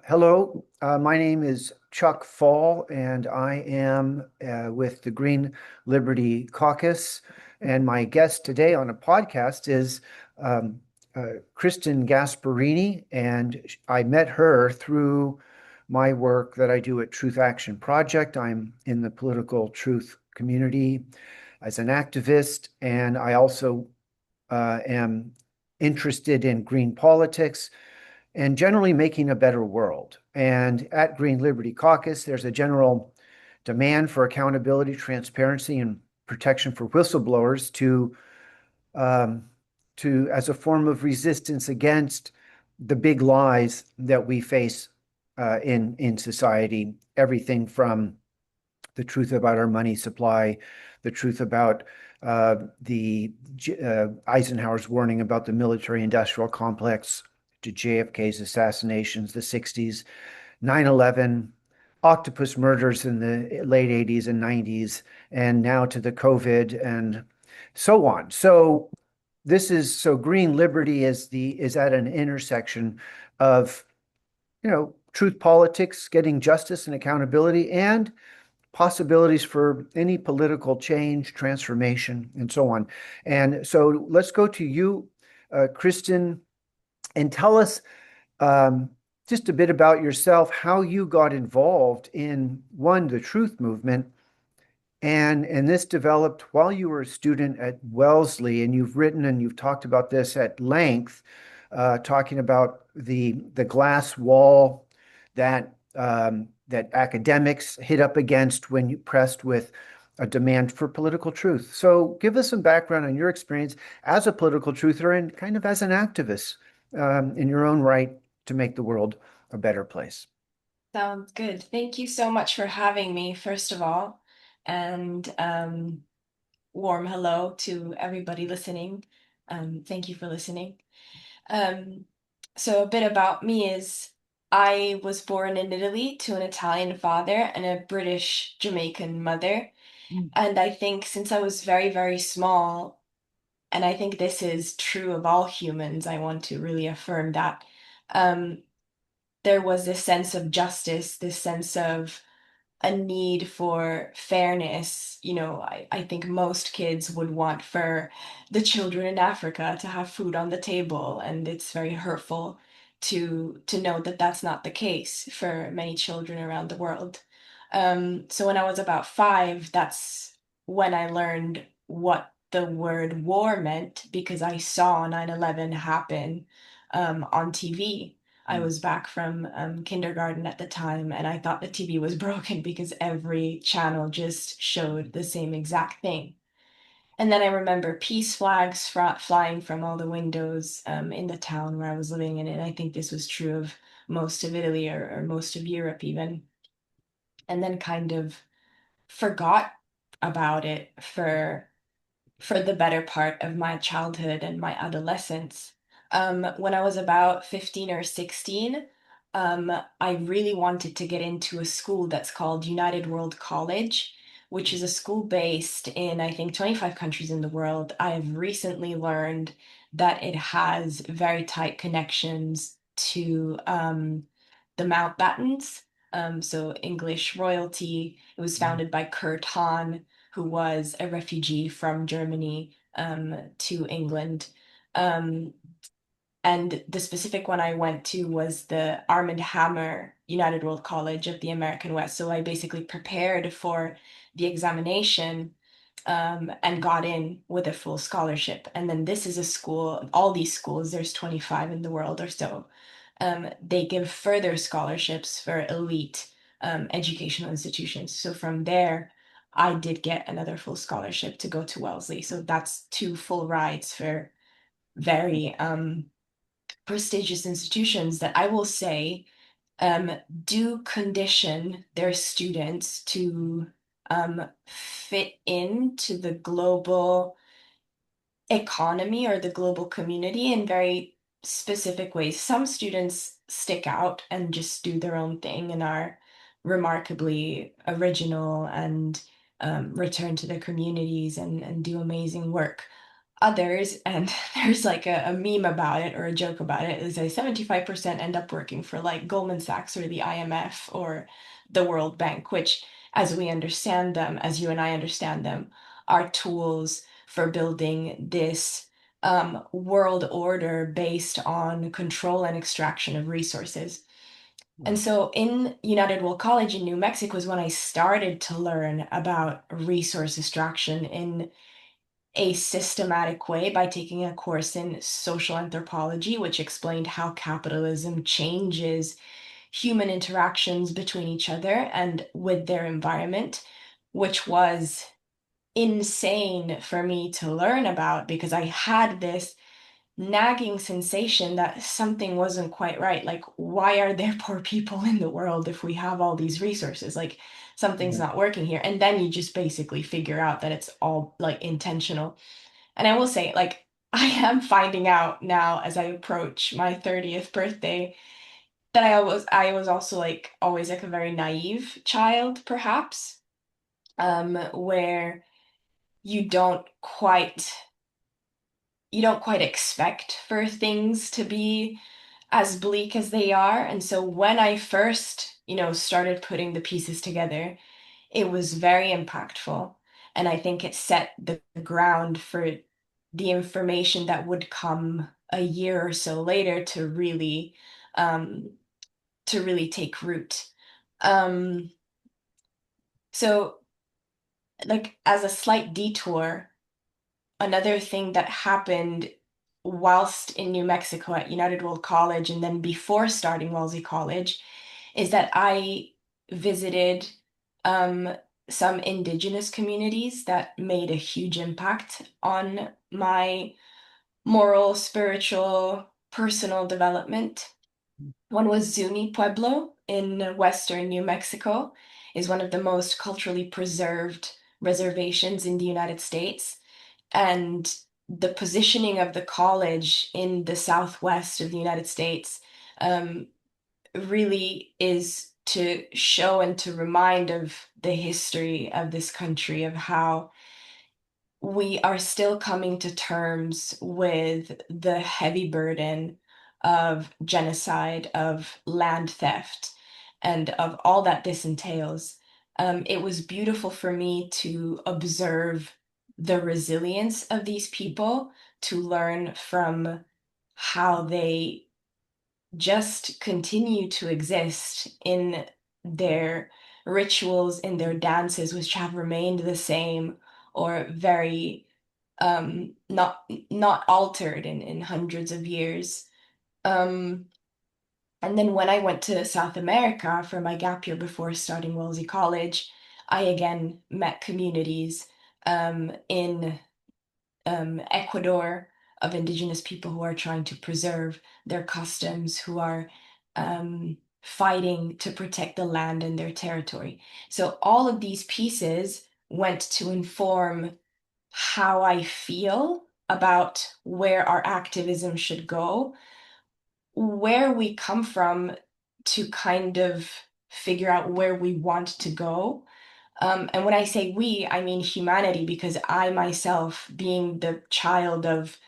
Hello, my name is Chuck Fall, and I am with the Green Liberty Caucus. And my guest today on a podcast is um, Kristin Gasparini, and I met her through my work that I do at Truth Action Project. I'm in the political truth community as an activist, and I also am interested in green politics and generally making a better world. And at Green Liberty Caucus, there's a general demand for accountability, transparency, and protection for whistleblowers um, to as a form of resistance against the big lies that we face in society. Everything from the truth about our money supply, the truth about the Eisenhower's warning about the military-industrial complex, to JFK's assassinations, the 60s, 9/11, octopus murders in the late 80s and 90s, and now to the COVID and so on. So Green Liberty is at an intersection of, truth politics, getting justice and accountability, and possibilities for any political change, transformation, and so on. And so let's go to you, Kristin, and tell us um, just a bit about yourself, how you got involved in one, the truth movement, and this developed while you were a student at Wellesley, and you've written and you've talked about this at length, talking about the glass wall that academics hit up against when you pressed with a demand for political truth. So give us some background on your experience as a political truther and kind of as an activist in your own right to make the world a better place. Sounds good. Thank you so much for having me, first of all. And warm hello to everybody listening. Thank you for listening. Um, so, a bit about me is I was born in Italy to an Italian father and a British Jamaican mother. Mm. And I think since I was very, very small, and I think this is true of all humans, I want to really affirm that. Um, there was this sense of justice, this sense of a need for fairness. I think most kids would want for the children in Africa to have food on the table, and it's very hurtful to know that that's not the case for many children around the world. So when I was about 5, that's when I learned what the word war meant because I saw 9/11 happen on TV. I Mm. was back from kindergarten at the time, and I thought the TV was broken because every channel just showed the same exact thing. And then I remember peace flags flying from all the windows in the town where I was living in, and I think this was true of most of Italy or most of Europe even. And then kind of forgot about it for the better part of my childhood and my adolescence. When I was about 15 or 16, I really wanted to get into a school that's called United World College, which is a school based in, I think, 25 countries in the world. I have recently learned that it has very tight connections to the Mountbattens, so English royalty. It was Mm. founded by Kurt Hahn, who was a refugee from Germany to England. Um, and the specific one I went to was the Arm& and Hammer United World College of the American West. So I basically prepared for the examination and got in with a full scholarship. And then this is a school, all these schools, there's 25 in the world or so. They give further scholarships for elite educational institutions. So from there, I did get another full scholarship to go to Wellesley. So that's 2 full rides for very prestigious institutions that I will say um, do condition their students to fit into the global economy or the global community in very specific ways. Some students stick out and just do their own thing and are remarkably original and return to their communities and do amazing work. others, and there's like a meme about it or a joke about it, is a 75% end up working for like Goldman Sachs or the IMF or the World Bank, which, as we understand them, as you and I understand them, are tools for building this world order based on control and extraction of resources. And Mm, so in United World College in New Mexico is when I started to learn about resource extraction in a systematic way by taking a course in social anthropology, which explained how capitalism changes human interactions between each other and with their environment, which was insane for me to learn about because I had this nagging sensation that something wasn't quite right. Like, why are there poor people in the world if we have all these resources? Like, something's yeah. not working here. And then you just basically figure out that it's all like intentional. And I will say, like, I am finding out now as I approach my 30th birthday that I was also like always like a very naive child, perhaps, where you don't quite you don't quite expect for things to be as bleak as they are. And so when I first, started putting the pieces together, it was very impactful. And I think it set the ground for the information that would come a year or so later um, to really take root. Um, so like as a slight detour, another thing that happened whilst in New Mexico at United World College and then before starting Wellesley College is that I visited um, some indigenous communities that made a huge impact on my moral, spiritual, personal development. One was Zuni Pueblo in western New Mexico, is one of the most culturally preserved reservations in the United States. And the positioning of the college in the southwest of the United States um, really is to show and to remind of the history of this country, of how we are still coming to terms with the heavy burden of genocide, of land theft, and of all that this entails. It was beautiful for me to observe the resilience of these people, to learn from how they just continue to exist in their rituals, in their dances, which have remained the same or very not altered in hundreds of years. Um, and then when I went to South America for my gap year before starting Wellesley College, I again met communities in Ecuador of indigenous people who are trying to preserve their customs, who are fighting to protect the land and their territory. So all of these pieces went to inform how I feel about where our activism should go, where we come from to kind of figure out where we want to go. And when I say we, I mean humanity, because I myself, being the child of,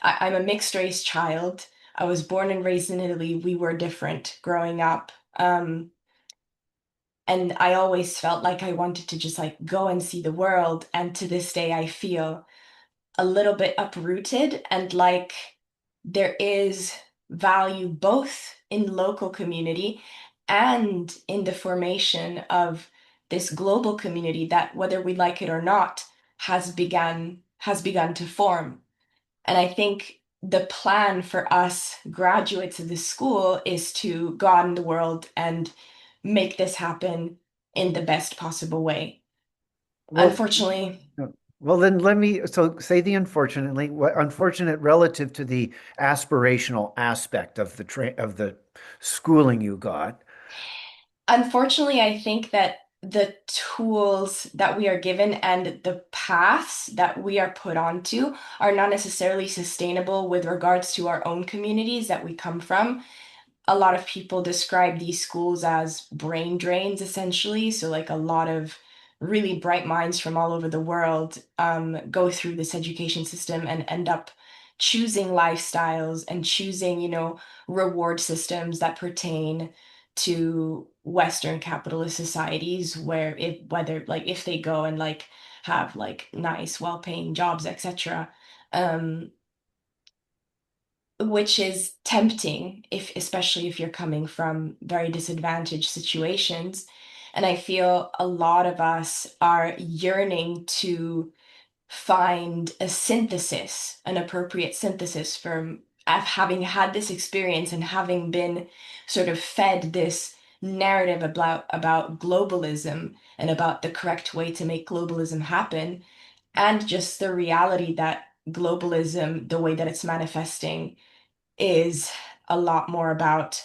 I'm a mixed race child. I was born and raised in Italy. We were different growing up. And I always felt like I wanted to just like go and see the world. And to this day, I feel a little bit uprooted and like there is value both in local community and in the formation of this global community that, whether we like it or not, has begun to form. And I think the plan for us graduates of this school is to go out in the world and make this happen in the best possible way. Well, Unfortunately, well, then let me so say the unfortunately, what unfortunate relative to the aspirational aspect of the schooling you got. Unfortunately, I think that the tools that we are given and the paths that we are put onto are not necessarily sustainable with regards to our own communities that we come from. A lot of people describe these schools as brain drains, essentially. So, like a lot of really bright minds from all over the world go through this education system and end up choosing lifestyles and choosing, reward systems that pertain to Western capitalist societies, where whether like if they go and like have like nice, well-paying jobs, etc. Um, which is tempting if especially if you're coming from very disadvantaged situations. And I feel a lot of us are yearning to find a synthesis, an appropriate synthesis from having had this experience and having been sort of fed this narrative about globalism and about the correct way to make globalism happen, and just the reality that globalism, the way that it's manifesting, is a lot more about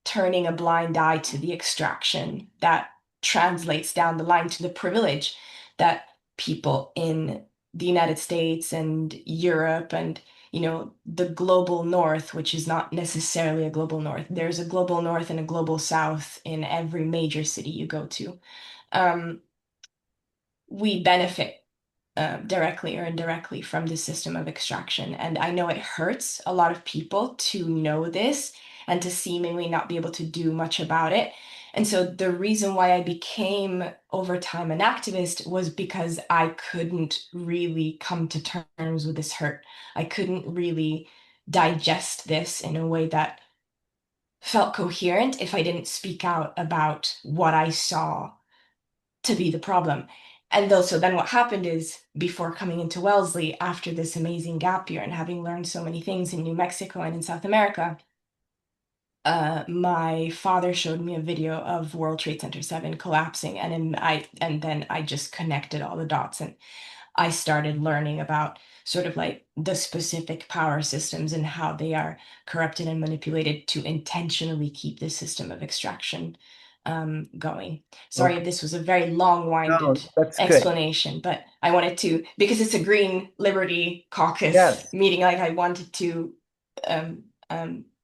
turning a blind eye to the extraction that translates down the line to the privilege that people in the United States and Europe and the global north, which is not necessarily a global north. There's a global north and a global south in every major city you go to. Um, we benefit directly or indirectly from the system of extraction. And I know it hurts a lot of people to know this and to seemingly not be able to do much about it. And so the reason why I became over time an activist was because I couldn't really come to terms with this hurt. I couldn't really digest this in a way that felt coherent if I didn't speak out about what I saw to be the problem. And though, so then what happened is before coming into Wellesley, after this amazing gap year and having learned so many things in New Mexico and in South America, my father showed me a video of World Trade Center 7 collapsing, and then I just connected all the dots, and I started learning about sort of like the specific power systems and how they are corrupted and manipulated to intentionally keep this system of extraction going. Sorry if Okay. this was a very long-winded No, that's good. explanation, but I wanted to, because it's a Green Liberty Caucus Yes. meeting, like I wanted to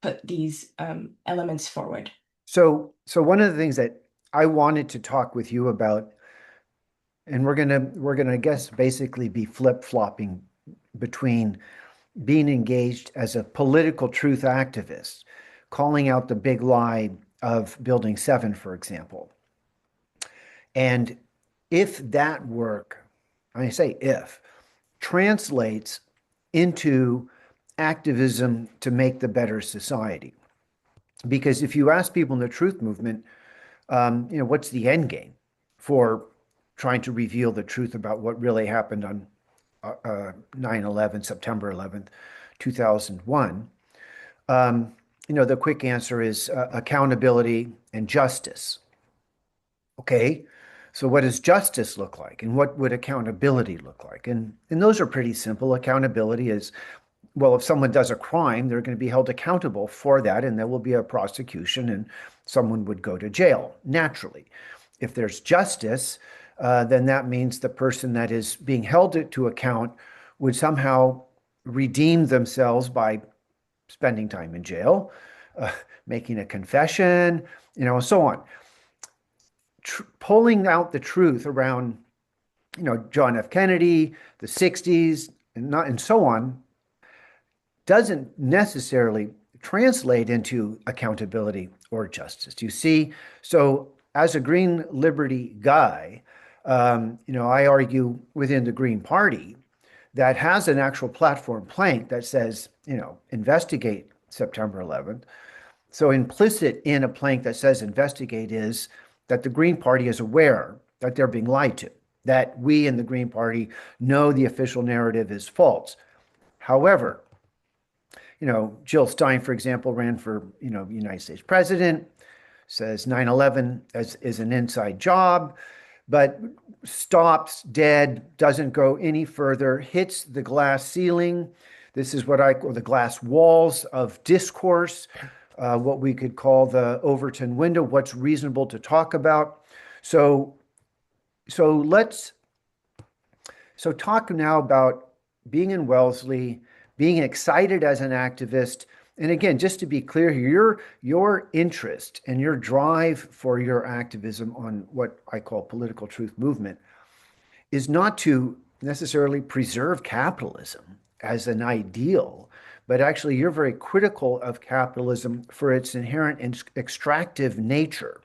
put these elements forward. So one of the things that I wanted to talk with you about, and we're gonna, I guess, basically be flip-flopping between being engaged as a political truth activist, calling out the big lie of Building 7, for example. And if that work, I say if, translates into activism to make the better society. Because if you ask people in the truth movement, what's the end game for trying to reveal the truth about what really happened on 9/11, September 11th, 2001? The quick answer is accountability and justice. Okay, so what does justice look like, and what would accountability look like? And those are pretty simple. Accountability is, well, if someone does a crime, they're going to be held accountable for that, and there will be a prosecution, and someone would go to jail naturally. If there's justice, then that means the person that is being held to account would somehow redeem themselves by spending time in jail, uh, making a confession, and so on. Pulling out the truth around, John F. Kennedy, the 60s, and so on, doesn't necessarily translate into accountability or justice. Do you see? So, as a Green Liberty guy, I argue within the Green Party that has an actual platform plank that says, investigate September 11th. So, implicit in a plank that says investigate is that the Green Party is aware that they're being lied to, that we in the Green Party know the official narrative is false. However, Jill Stein, for example, ran for, United States president, says 9/11 is an inside job, but stops dead, doesn't go any further, hits the glass ceiling. This is what I call the glass walls of discourse, what we could call the Overton window, what's reasonable to talk about. So, so let's talk now about being in Wellesley, being excited as an activist, And again, just to be clear here, your interest and your drive for your activism on what I call political truth movement is not to necessarily preserve capitalism as an ideal, but actually you're very critical of capitalism for its inherent extractive nature,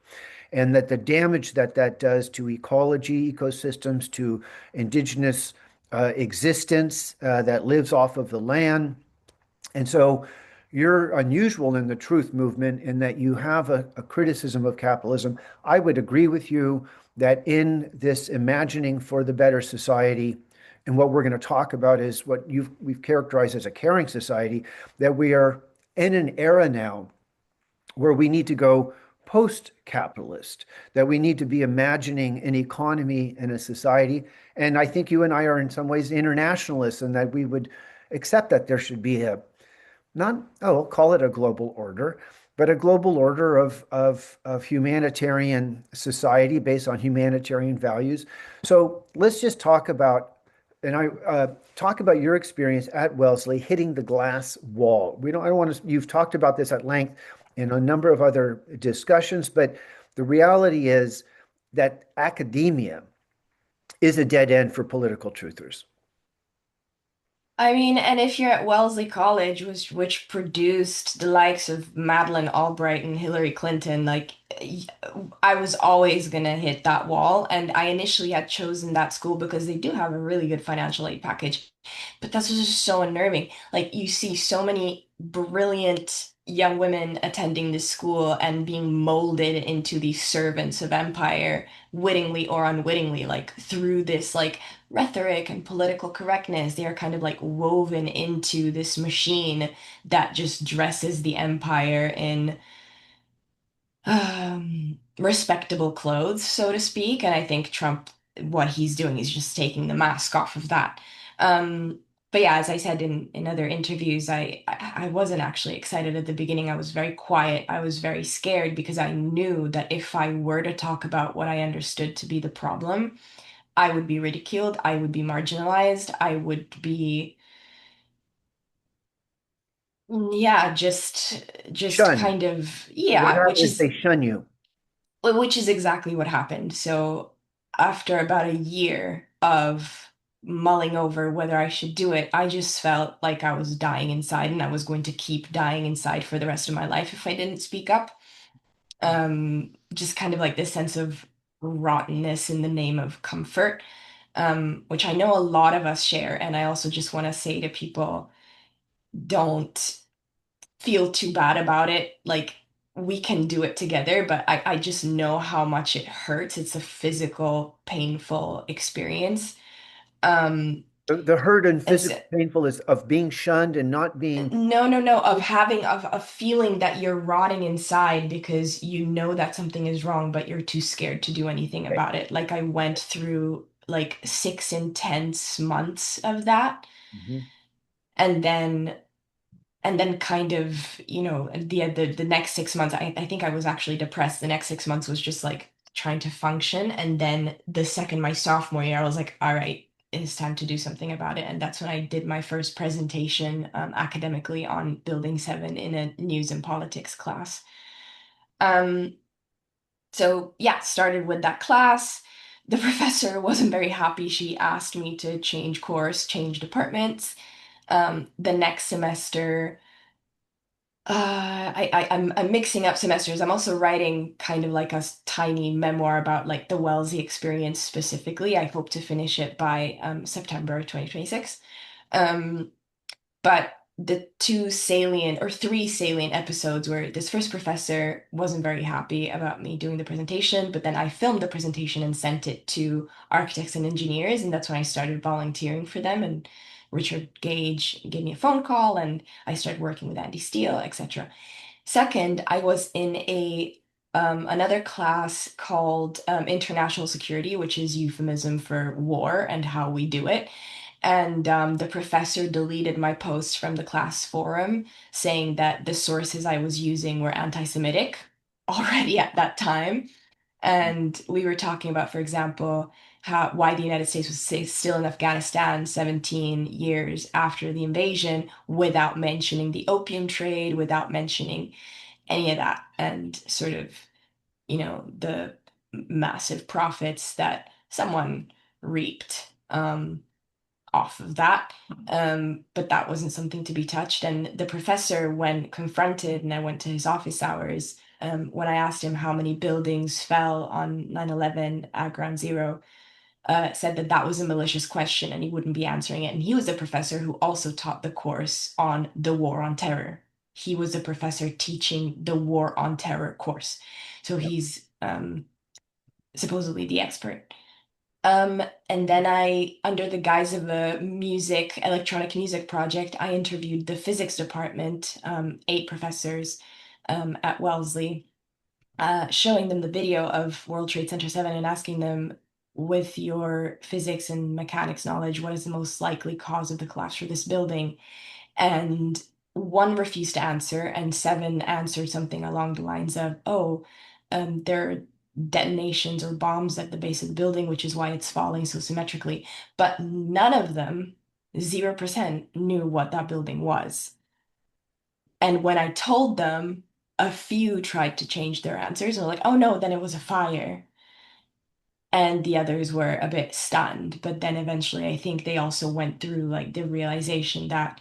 and that the damage that that does to ecology, ecosystems, to indigenous existence that lives off of the land. And so you're unusual in the truth movement in that you have a criticism of capitalism. I would agree with you that in this imagining for the better society, and what we're going to talk about is what we've characterized as a caring society, that we are in an era now where we need to go post-capitalist, that we need to be imagining an economy and a society. And I think you and I are in some ways internationalists, and that we would accept that there should be a not, oh, call it a global order, but a global order of humanitarian society based on humanitarian values. So let's just talk about, and talk about your experience at Wellesley hitting the glass wall. I don't want to, you've talked about this at length in a number of other discussions, but the reality is that academia is a dead end for political truthers. I mean, and if you're at Wellesley College, which produced the likes of Madeleine Albright and Hillary Clinton, like I was always gonna hit that wall. And I initially had chosen that school because they do have a really good financial aid package. But that's just so unnerving. Like you see so many brilliant young women attending this school and being molded into these servants of empire, wittingly or unwittingly, like through this like rhetoric and political correctness. They are kind of like woven into this machine that just dresses the empire in respectable clothes, so to speak. And I think Trump, what he's doing is just taking the mask off of that. But yeah, as I said in other interviews, I wasn't actually excited at the beginning. I was very quiet. I was very scared because I knew that if I were to talk about what I understood to be the problem, I would be ridiculed, I would be marginalized, I would be, yeah, just Shunned. kind of, What yeah, happened is they shun you. which is exactly what happened. So after about a year of mulling over whether I should do it, I just felt like I was dying inside and I was going to keep dying inside for the rest of my life if I didn't speak up. Just kind of like this sense of rottenness in the name of comfort, which I know a lot of us share. And I also just want to say to people, don't feel too bad about it. Like we can do it together, but I just know how much it hurts. It's a physical, painful experience. Um, The hurt and and so, physical painful is of being shunned and not being. no, of having of feeling that you're rotting inside because you know that something is wrong, but you're too scared to do anything Okay. about it. Like I went through like 6 intense months of that. Mhm. And then kind of, the next 6 months, I think I was actually depressed. The next 6 months was just like trying to function. And then the second my sophomore year, I was like, all right, it's time to do something about it. And that's when I did my first presentation academically on Building 7 in a news and politics class. Um, so yeah, started with that class. The professor wasn't very happy. She asked me to change course, change departments. The next semester, I'm mixing up semesters. I'm also writing kind of like a tiny memoir about like the Wellesley experience specifically. I hope to finish it by September 2026. Um, but the two salient or three salient episodes where this first professor wasn't very happy about me doing the presentation, but then I filmed the presentation and sent it to architects and engineers, and that's when I started volunteering for them. And Richard Gage gave me a phone call, and I started working with Andy Steele, etc. Second, I was in a another class called International Security, which is euphemism for war and how we do it. And the professor deleted my post from the class forum saying that the sources I was using were anti-Semitic already at that time. And we were talking about, for example, why the United States was still in Afghanistan 17 years after the invasion without mentioning the opium trade, without mentioning any of that, and sort of, the massive profits that someone reaped off of that. But that wasn't something to be touched. And the professor, when confronted, and I went to his office hours, when I asked him how many buildings fell on 9/11 at Ground Zero, said that that was a malicious question and he wouldn't be answering it. And he was a professor who also taught the course on the war on terror. He was a professor teaching the war on terror course. So Yep. he's supposedly the expert. And then under the guise of a electronic music project, I interviewed the physics department, 8 professors at Wellesley, showing them the video of World Trade Center 7 and asking them, with your physics and mechanics knowledge, what is the most likely cause of the collapse for this building? And one refused to answer, and 7 answered something along the lines of, oh, there are detonations or bombs at the base of the building, which is why it's falling so symmetrically. But none of them, 0%, knew what that building was. And when I told them, a few tried to change their answers and were like, oh no, then it was a fire. And the others were a bit stunned. But then eventually, I think they also went through like the realization that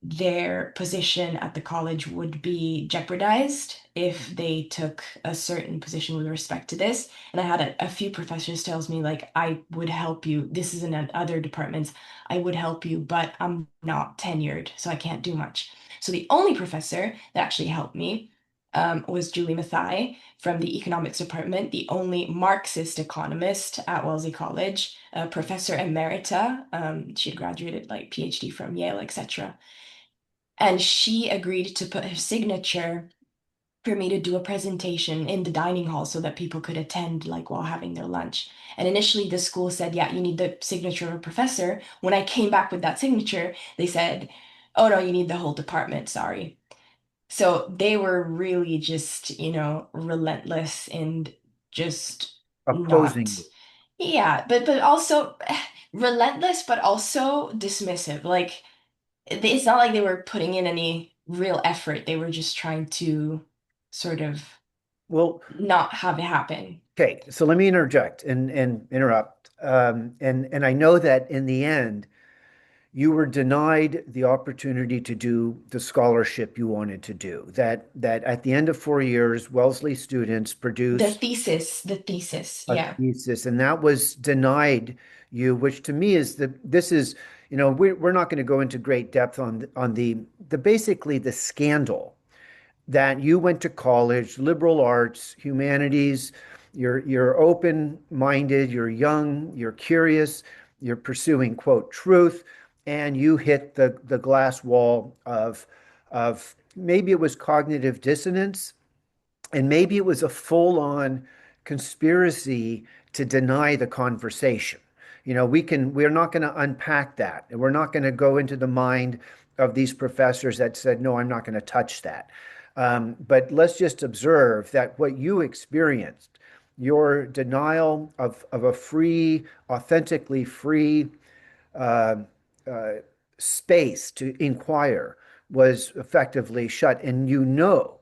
their position at the college would be jeopardized if they took a certain position with respect to this. And I had a few professors tells me like, I would help you. This is in other departments. I would help you, but I'm not tenured, so I can't do much. So the only professor that actually helped me was Julie Mathai from the economics department, the only Marxist economist at Wellesley College, professor emerita. She had graduated like PhD from Yale, etc. And she agreed to put her signature for me to do a presentation in the dining hall so that people could attend like while having their lunch. And initially the school said, yeah, you need the signature of a professor. When I came back with that signature, they said, oh no, you need the whole department, sorry. So they were really just, relentless and just Opposing not, you. yeah, but also relentless, but also dismissive. Like it's not like they were putting in any real effort. They were just trying to sort of Well, not have it happen. okay, so let me interject and interrupt. And I know that in the end, you were denied the opportunity to do the scholarship you wanted to do. That at the end of 4 years, Wellesley students The produce thesis, the thesis, a yeah. thesis, and that was denied you, which to me is this is, we're not going to go into great depth on the basically the scandal that you went to college, liberal arts, humanities, you're open-minded, you're young, you're curious, you're pursuing, quote, truth, and you hit the glass wall of maybe it was cognitive dissonance, and maybe it was a full-on conspiracy to deny the conversation. We're not going to unpack that. And we're not going to go into the mind of these professors that said, no, I'm not going to touch that. But let's just observe that what you experienced, your denial of a free, authentically free uh, uh, space to inquire was effectively shut. And you know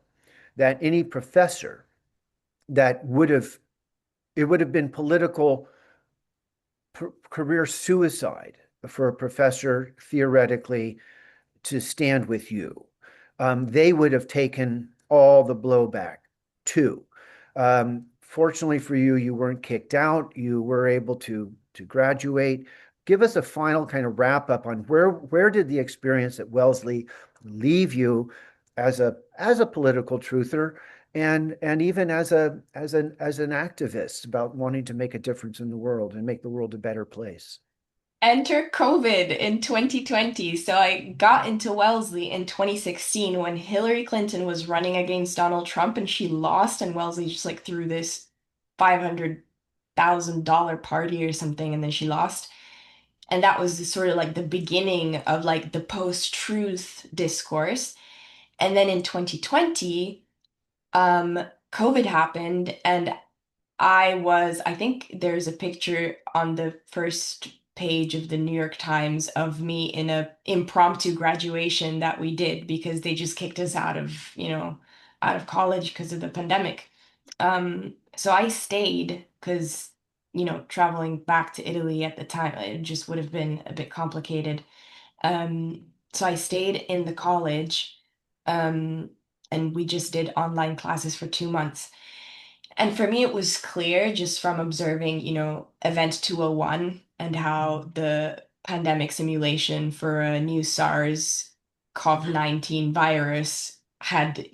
that any professor that it would have been political career suicide for a professor theoretically to stand with you. They would have taken all the blowback too. Fortunately for you, you weren't kicked out. You were able to graduate. Give us a final kind of wrap up on where did the experience at Wellesley leave you as a political truther and even as an activist about wanting to make a difference in the world and make the world a better place. Enter COVID in 2020. So I got into Wellesley in 2016 when Hillary Clinton was running against Donald Trump and she lost, and Wellesley just like threw this $500,000 party or something, and then she lost. And that was sort of like the beginning of like the post-truth discourse. And then in 2020, um, COVID happened, and I think there's a picture on the first page of the New York Times of me in a impromptu graduation that we did because they just kicked us out of, out of college because of the pandemic. So I stayed because, traveling back to Italy at the time, it just would have been a bit complicated. So I stayed in the college, um, and we just did online classes for 2 months. And for me, it was clear just from observing, Event 201 and how the pandemic simulation for a new SARS-CoV-19 virus had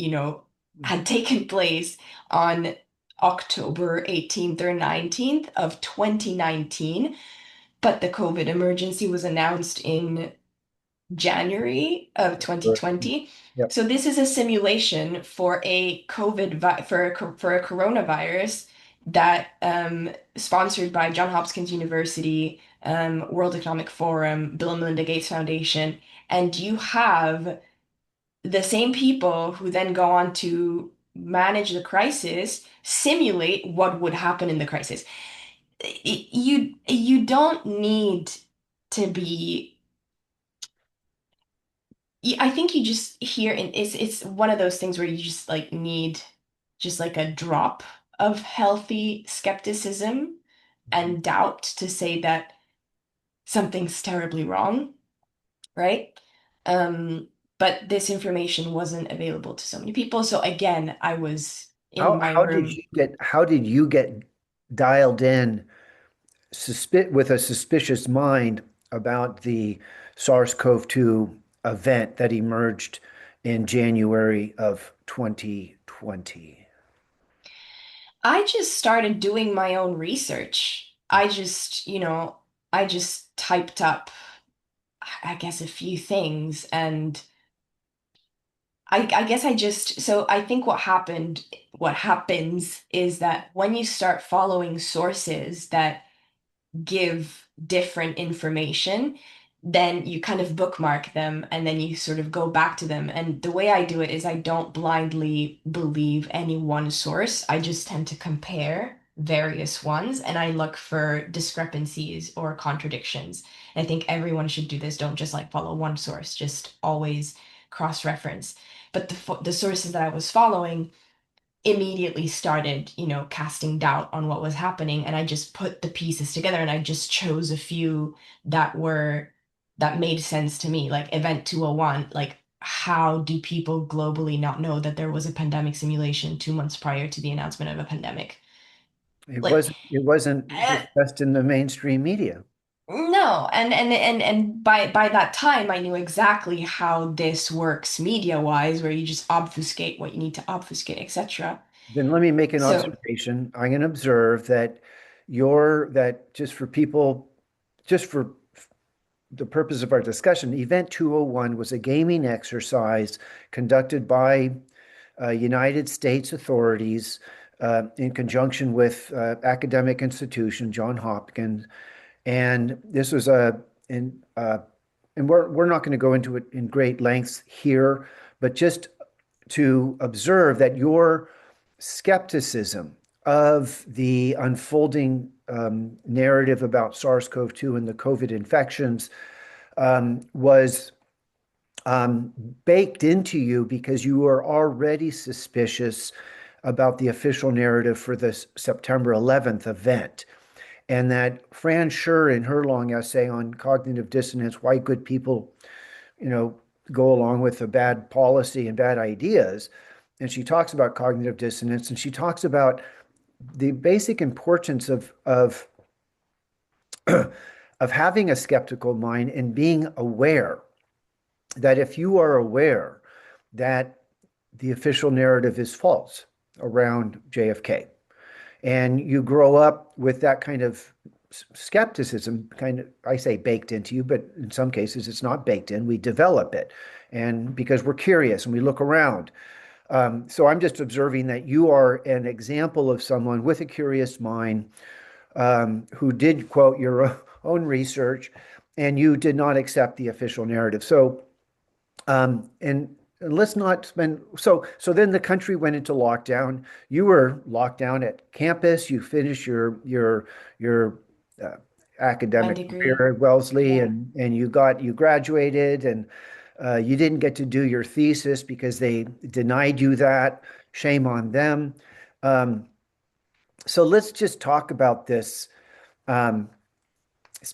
taken place on October 18th or 19th of 2019, but the COVID emergency was announced in January of Correct. 2020. Yep. So this is a simulation for a for a coronavirus that sponsored by Johns Hopkins University, World Economic Forum, Bill and Melinda Gates Foundation, and you have the same people who then go on to manage the crisis simulate what would happen in the crisis. You don't need to be I think you just hear and it's one of those things where you just like need just like a drop of healthy skepticism Mhm. and doubt to say that something's terribly wrong, right? Um, but this information wasn't available to so many people. So again, I was in my room. How did you get dialed in with a suspicious mind about the SARS-CoV-2 event that emerged in January of 2020? I just started doing my own research. I just typed up, I guess, a few things and I guess so I think what happens is that when you start following sources that give different information, then you kind of bookmark them and then you sort of go back to them. And the way I do it is I don't blindly believe any one source. I just tend to compare various ones and I look for discrepancies or contradictions. And I think everyone should do this. Don't just like follow one source, just always cross-reference. But the sources that I was following immediately started, casting doubt on what was happening. And I just put the pieces together and I just chose a few that made sense to me. Like Event 201, like how do people globally not know that there was a pandemic simulation 2 months prior to the announcement of a pandemic? Like, It wasn't eh, discussed in the mainstream media. no. And by that time I knew exactly how this works media wise, where you just obfuscate what you need to obfuscate, etc. Then let me make an So observation. I can observe that just for people, just for the purpose of our discussion, Event 201 was a gaming exercise conducted by United States authorities in conjunction with academic institution John Hopkins, and this was in, and we're not going to go into it in great lengths here, but just to observe that your skepticism of the unfolding narrative about SARS-CoV-2 and the COVID infections was um, baked into you because you were already suspicious about the official narrative for this September 11th event. And that Fran Scher, in her long essay on cognitive dissonance, why good people, you know, go along with a bad policy and bad ideas. And she talks about cognitive dissonance and she talks about the basic importance of having a skeptical mind and being aware that if you are aware that the official narrative is false around JFK, and you grow up with that kind of skepticism, kind of, I say baked into you, but in some cases it's not baked in. We develop it, and because we're curious and we look around. So I'm just observing that you are an example of someone with a curious mind who did quote your own research, and you did not accept the official narrative. So, and let's not spend so then the country went into lockdown. You were locked down at campus. You finished your uh, My academic degree. career at Wellesley, Yeah. and you graduated, and you didn't get to do your thesis because they denied you that. Shame on them. Um, so let's just talk about this, um,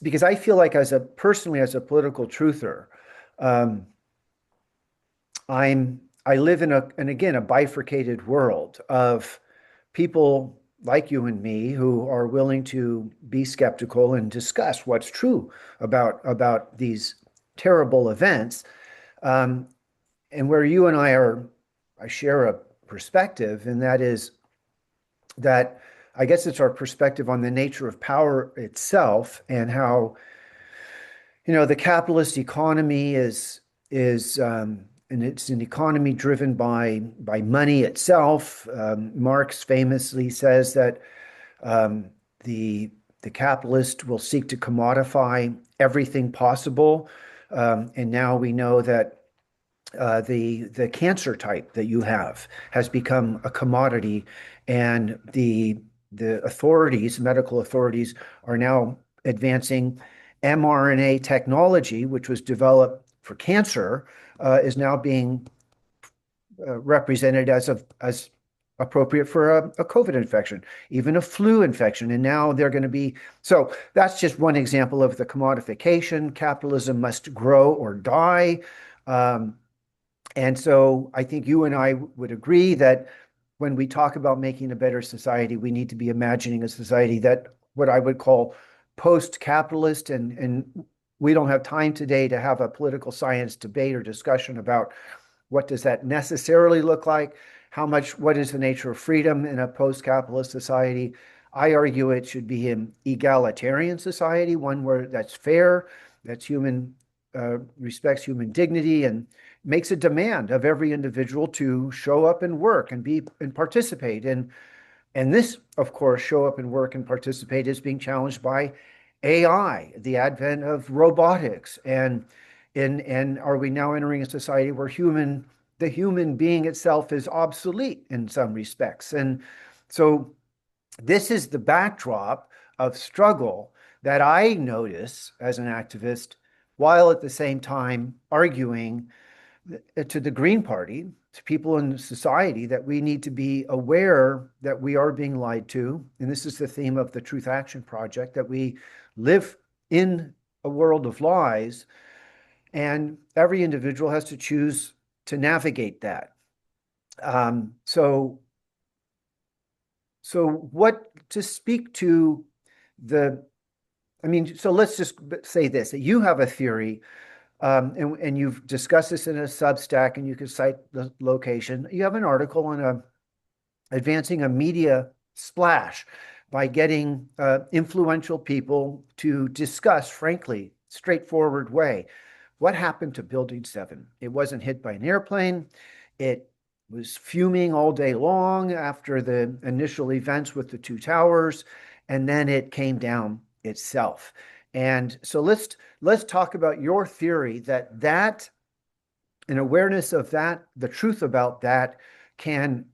because I feel like personally as a political truther, um, I live in and again a bifurcated world of people like you and me who are willing to be skeptical and discuss what's true about these terrible events. Um, and where you and I share a perspective, and that is that I guess it's our perspective on the nature of power itself and how, the capitalist economy is and it's an economy driven by money itself. Marx famously says that um, the the capitalist will seek to commodify everything possible, and now we know that the cancer type that you have has become a commodity, and the authorities, medical authorities, are now advancing mRNA technology, which was developed for cancer, is now being represented as appropriate for a COVID infection, even a flu infection. And now they're going to be so that's just one example of the commodification. Capitalism must grow or die. Um, and so I think you and I would agree that when we talk about making a better society, we need to be imagining a society that what I would call post-capitalist, and we don't have time today to have a political science debate or discussion about what does that necessarily look like, what is the nature of freedom in a post-capitalist society. I argue it should be an egalitarian society, one where that's fair, that's respects human dignity, and makes a demand of every individual to show up and work and be and participate. And this, of course, show up and work and participate is being challenged by AI, the advent of robotics, and are we now entering a society where the human being itself is obsolete in some respects? And so this is the backdrop of struggle that I notice as an activist, while at the same time arguing to the Green Party, to people in society, that we need to be aware that we are being lied to. And this is the theme of the Truth Action Project, that we live in a world of lies, and every individual has to choose to navigate that. Um, so, so what to speak to the, I mean, so let's just say this, that you have a theory, and you've discussed this in a Substack, and you can cite the location. You have an article on advancing a media splash by getting influential people to discuss, frankly, straightforward way, what happened to Building 7. It wasn't hit by an airplane. It was fuming all day long after the initial events with the two towers, and then it came down itself. And so let's talk about your theory that an awareness of that, the truth about that, can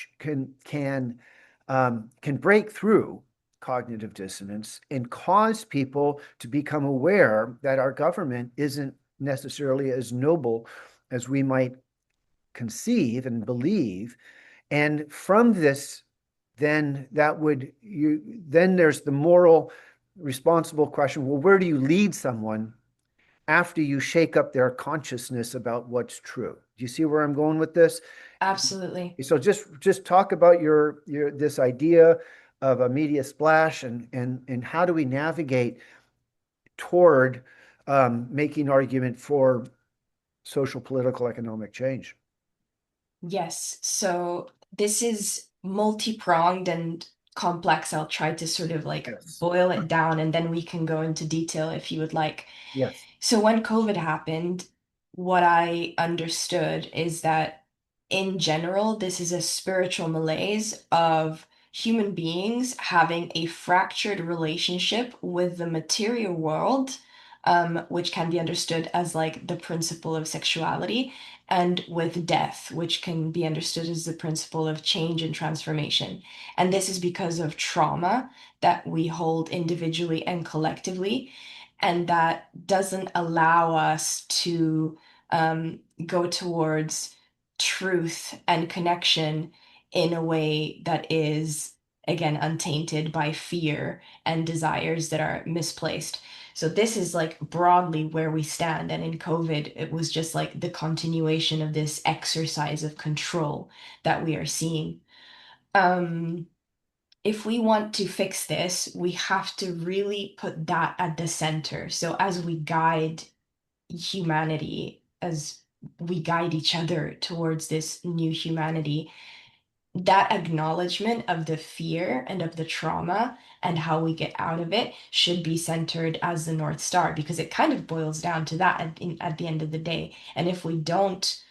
can break through cognitive dissonance and cause people to become aware that our government isn't necessarily as noble as we might conceive and believe. And from this, then there's the moral responsible question, well, where do you lead someone after you shake up their consciousness about what's true? Do you see where I'm going with this? Absolutely. So just talk about your this idea of a media splash, and how do we navigate toward making argument for social, political, economic change? Yes. So this is multi-pronged and complex. I'll try to sort of like Yes. boil it down and then we can go into detail if you would like. Yes. So when COVID happened, what I understood is that in general, this is a spiritual malaise of human beings having a fractured relationship with the material world, which can be understood as like the principle of sexuality, and with death, which can be understood as the principle of change and transformation. And this is because of trauma that we hold individually and collectively, and that doesn't allow us to go towards truth and connection in a way that is, again, untainted by fear and desires that are misplaced. So this is like broadly where we stand. And in COVID, it was just like the continuation of this exercise of control that we are seeing. Um, if we want to fix this, we have to really put that at the center. So as we guide humanity, as we guide each other towards this new humanity, that acknowledgement of the fear and of the trauma and how we get out of it should be centered as the North Star, because it kind of boils down to that at the end of the day. And if we don't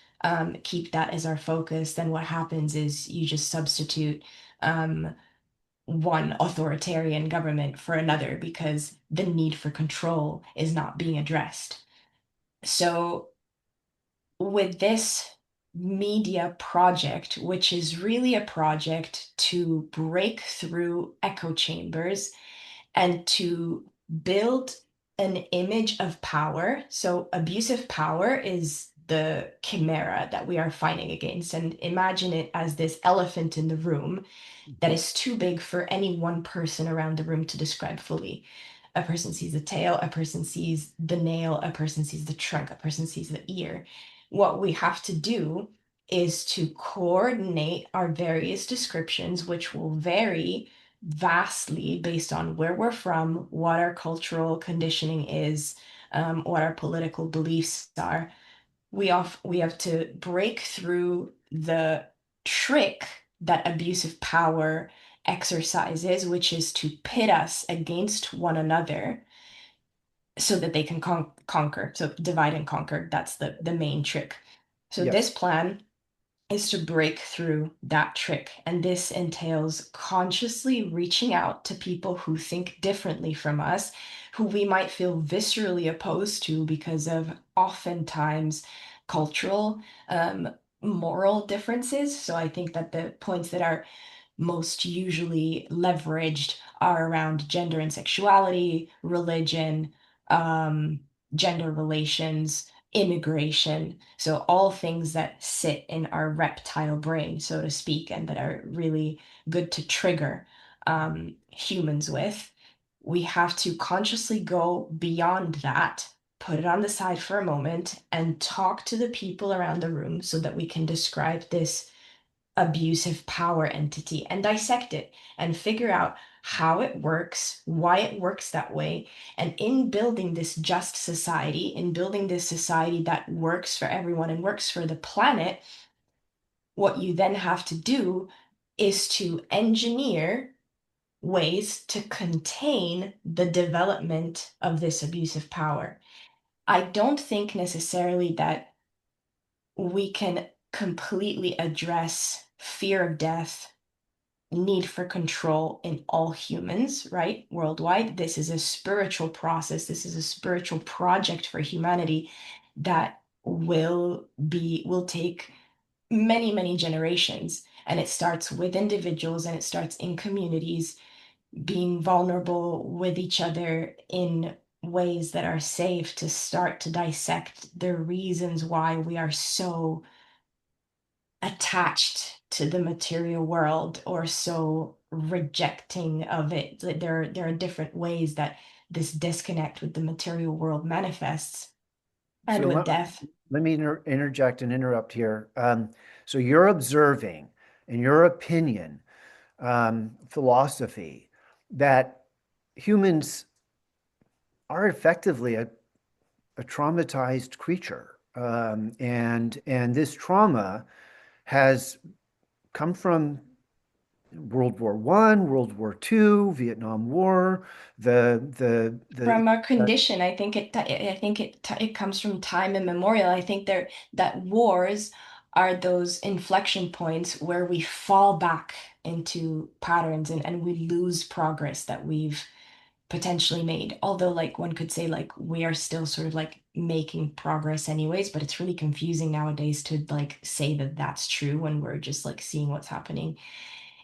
keep that as our focus, then what happens is you just substitute one authoritarian government for another because the need for control is not being addressed. So with this media project, which is really a project to break through echo chambers and to build an image of power. So, abusive power is the chimera that we are fighting against. And imagine it as this elephant in the room that is too big for any one person around the room to describe fully. A person sees the tail, a person sees the nail, a person sees the trunk, a person sees the ear. What we have to do is to coordinate our various descriptions, which will vary vastly based on where we're from, what our cultural conditioning is, what our political beliefs are. We have to break through the trick that abusive power exercises, which is to pit us against one another so that they can conquer. So divide and conquer, that's the main trick. So this Yes. plan is to break through that trick. And this entails consciously reaching out to people who think differently from us, who we might feel viscerally opposed to because of oftentimes cultural, moral differences. So I think that the points that are most usually leveraged are around gender and sexuality, religion, um, gender relations, immigration. So, all things that sit in our reptile brain, so to speak, and that are really good to trigger humans with. We have to consciously go beyond that, put it on the side for a moment, and talk to the people around the room so that we can describe this abusive power entity and dissect it and figure out how it works, why it works that way. And in building this just society, in building this society that works for everyone and works for the planet, what you then have to do is to engineer ways to contain the development of this abusive power. I don't think necessarily that we can completely address fear of death, need for control in all humans, right? Worldwide. This is a spiritual process. This is a spiritual project for humanity that will take many, many generations. And it starts with individuals and it starts in communities being vulnerable with each other in ways that are safe to start to dissect the reasons why we are so attached to the material world or so rejecting of it. Like, there are different ways that this disconnect with the material world manifests, and So with death. let me interject and interrupt here. So you're observing, in your opinion, philosophy, that humans are effectively a traumatized creature, and this trauma has come from World War One, World War Two, Vietnam War, the From our condition, I think it comes from time immemorial. I think that wars are those inflection points where we fall back into patterns and we lose progress that we've potentially made. Although, like, one could say, like, we are still sort of like making progress anyways, but it's really confusing nowadays to like say that that's true when we're just like seeing what's happening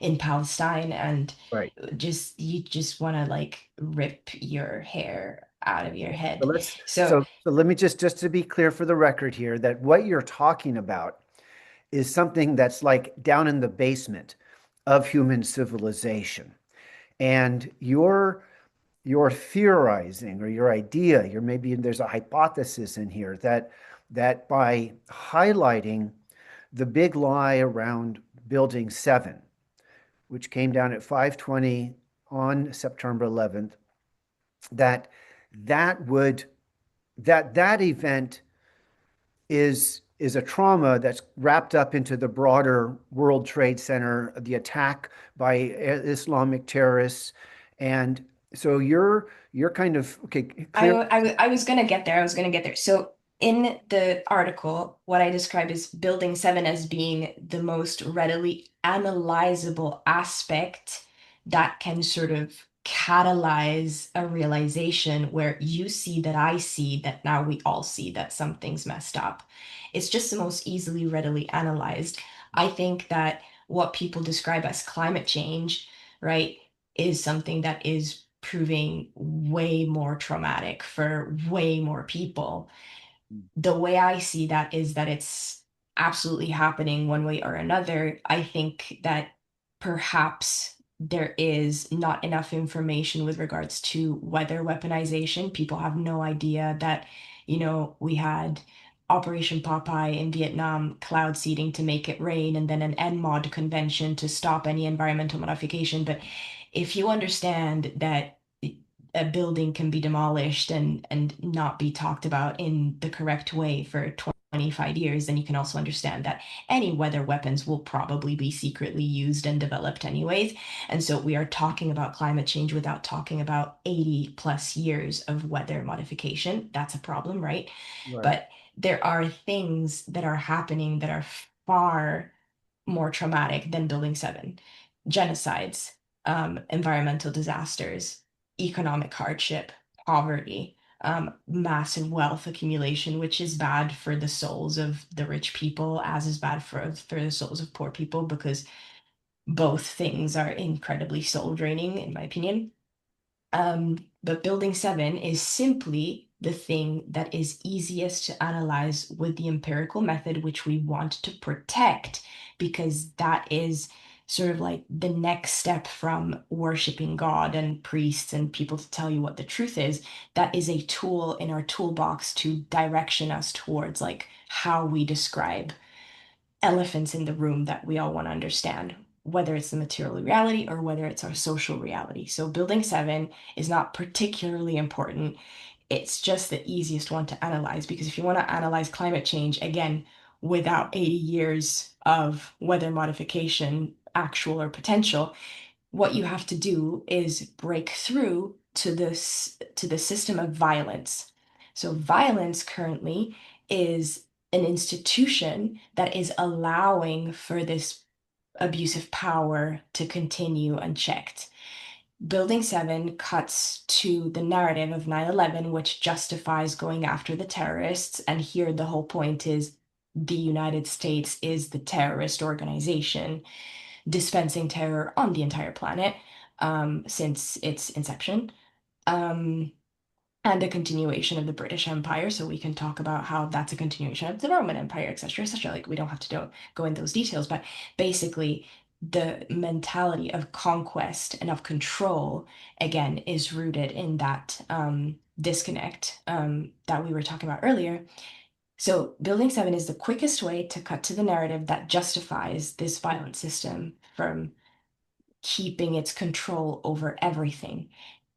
in Palestine, and Right. just you just want to like rip your hair out of your So head. let's So so let me just to be clear for the record here that what you're talking about is something that's like down in the basement of human civilization. And you're theorizing, or your idea, you're maybe there's a hypothesis in here that by highlighting the big lie around building 7, which came down at 5:20 on September 11th, that that would that event is a trauma that's wrapped up into the broader World Trade Center, the attack by Islamic terrorists. And so you're kind of okay, clear. I was gonna get there. I was gonna get there. So in the article, what I describe is building 7 as being the most readily analyzable aspect that can sort of catalyze a realization where you see that I see that now we all see that something's messed up. It's just the most easily readily analyzed. I think that what people describe as climate change, right, is something that is proving way more traumatic for way more people. The way I see that is that it's absolutely happening one way or another. I think that perhaps there is not enough information with regards to weather weaponization. People have no idea that, we had Operation Popeye in Vietnam, cloud seeding to make it rain, and then an NMOD convention to stop any environmental modification. But if you understand that a building can be demolished and not be talked about in the correct way for 25 years, then you can also understand that any weather weapons will probably be secretly used and developed anyways. And so we are talking about climate change without talking about 80 plus years of weather modification. That's a problem, right? Right. But there are things that are happening that are far more traumatic than Building 7. Genocides, environmental disasters, economic hardship, poverty, massive wealth accumulation, which is bad for the souls of the rich people, as is bad for the souls of poor people, because both things are incredibly soul draining, in my opinion. But building 7 is simply the thing that is easiest to analyze with the empirical method, which we want to protect, because that is sort of like the next step from worshiping God and priests and people to tell you what the truth is. That is a tool in our toolbox to direction us towards like how we describe elephants in the room that we all want to understand, whether it's the material reality or whether it's our social reality. So, building 7 is not particularly important. It's just the easiest one to analyze, because if you want to analyze climate change, again, without 80 years of weather modification, actual or potential, what you have to do is break through to the system of violence. So violence currently is an institution that is allowing for this abusive power to continue unchecked. Building 7 cuts to the narrative of 9/11, which justifies going after the terrorists. And here the whole point is the United States is the terrorist organization dispensing terror on the entire planet, since its inception. Um, and a continuation of the British Empire. So we can talk about how that's a continuation of the Roman Empire, etc., etc. Like we don't have to go into those details, but basically the mentality of conquest and of control again is rooted in that disconnect that we were talking about earlier. So building 7 is the quickest way to cut to the narrative that justifies this violent system from keeping its control over everything.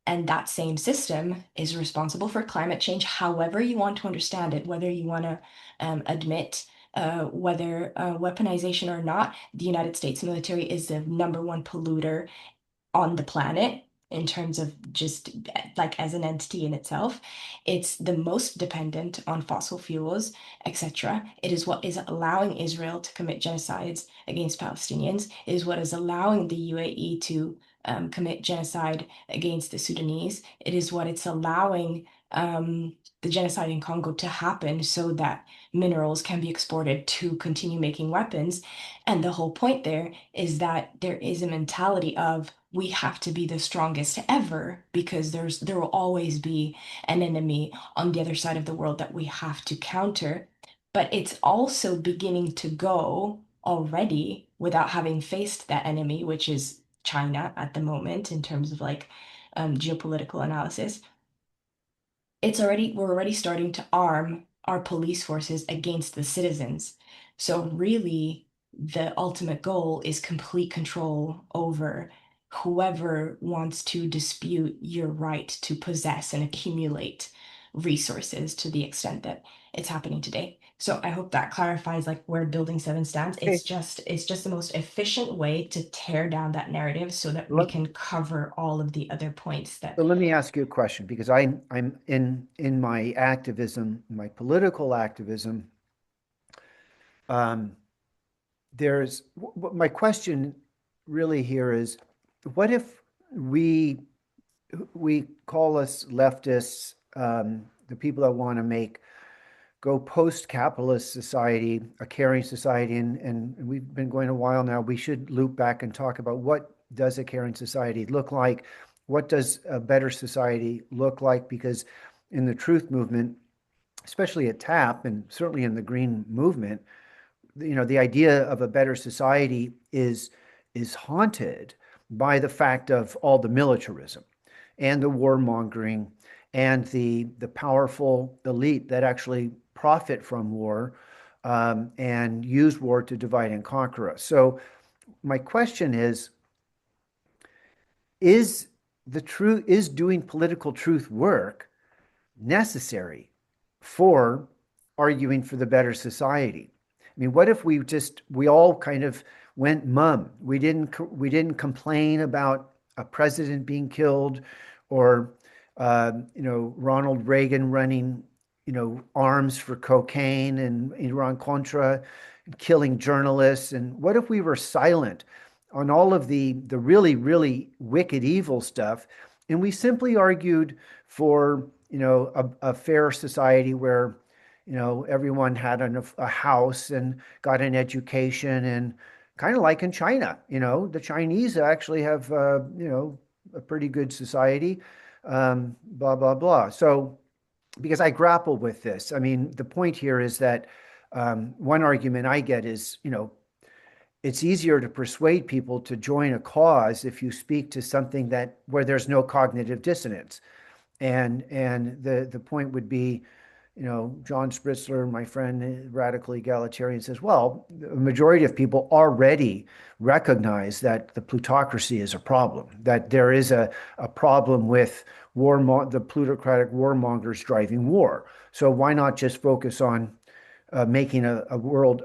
And that same system is responsible for climate change, however you want to understand it, whether you want to admit whether weaponization or not. The United States military is the number one polluter on the planet. in terms of just like as an entity in itself. It's the most dependent on fossil fuels, etc. It is what is allowing Israel to commit genocides against Palestinians. It is what is allowing the UAE to commit genocide against the Sudanese. It is what it's allowing the genocide in Congo to happen so that minerals can be exported to continue making weapons. And the whole point there is that there is a mentality of we have to be the strongest ever because there will always be an enemy on the other side of the world that we have to counter. But it's also beginning to go already without having faced that enemy, which is China at the moment in terms of like geopolitical analysis. We're already starting to arm our police forces against the citizens. So really, the ultimate goal is complete control over whoever wants to dispute your right to possess and accumulate resources to the extent that it's happening today. So I hope that clarifies like where Building 7 stands. Okay, It's just the most efficient way to tear down that narrative so that we let, can cover all of the other points that so let me ask you a question because I'm in my activism, my political activism. Um, my question really here is, what if we we call us leftists, the people that want to make go post-capitalist society, a caring society, and we've been going a while now. We should loop back and talk about what does a caring society look like? What does a better society look like? Because in the truth movement, especially at TAP and certainly in the green movement, the idea of a better society is haunted by the fact of all the militarism and the warmongering and the powerful elite that actually profit from war and use war to divide and conquer us. So my question is the truth is doing political truth work necessary for arguing for the better society? I mean, what if we all kind of went mum? We didn't complain about a president being killed or Ronald Reagan running arms for cocaine and Iran Contra and killing journalists. And what if we were silent on all of the really, really wicked evil stuff and we simply argued for a fair society where everyone had a house and got an education and kind of like in China, the Chinese actually have a pretty good society, blah blah blah. So because I grapple with this, I mean, the point here is that one argument I get is it's easier to persuade people to join a cause if you speak to something that where there's no cognitive dissonance. And the point would be, John Spritzler, my friend, radical egalitarian, says, well, the majority of people already recognize that the plutocracy is a problem, that there is a problem with the plutocratic warmongers driving war. So why not just focus on making a world,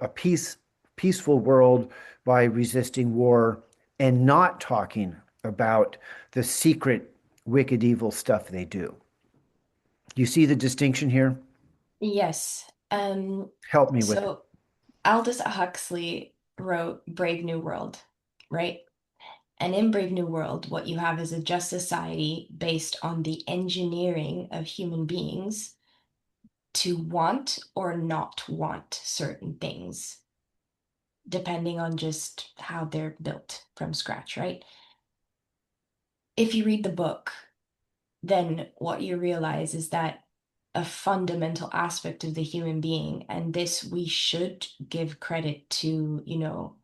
peaceful world by resisting war and not talking about the secret, wicked, evil stuff they do? You see the distinction here? yes. Help me with it. So Aldous Huxley wrote Brave New World, right? And in Brave New World, what you have is a just society based on the engineering of human beings to want or not want certain things, depending on just how they're built from scratch, right? If you read the book, then what you realize is that a fundamental aspect of the human being, and this we should give credit to,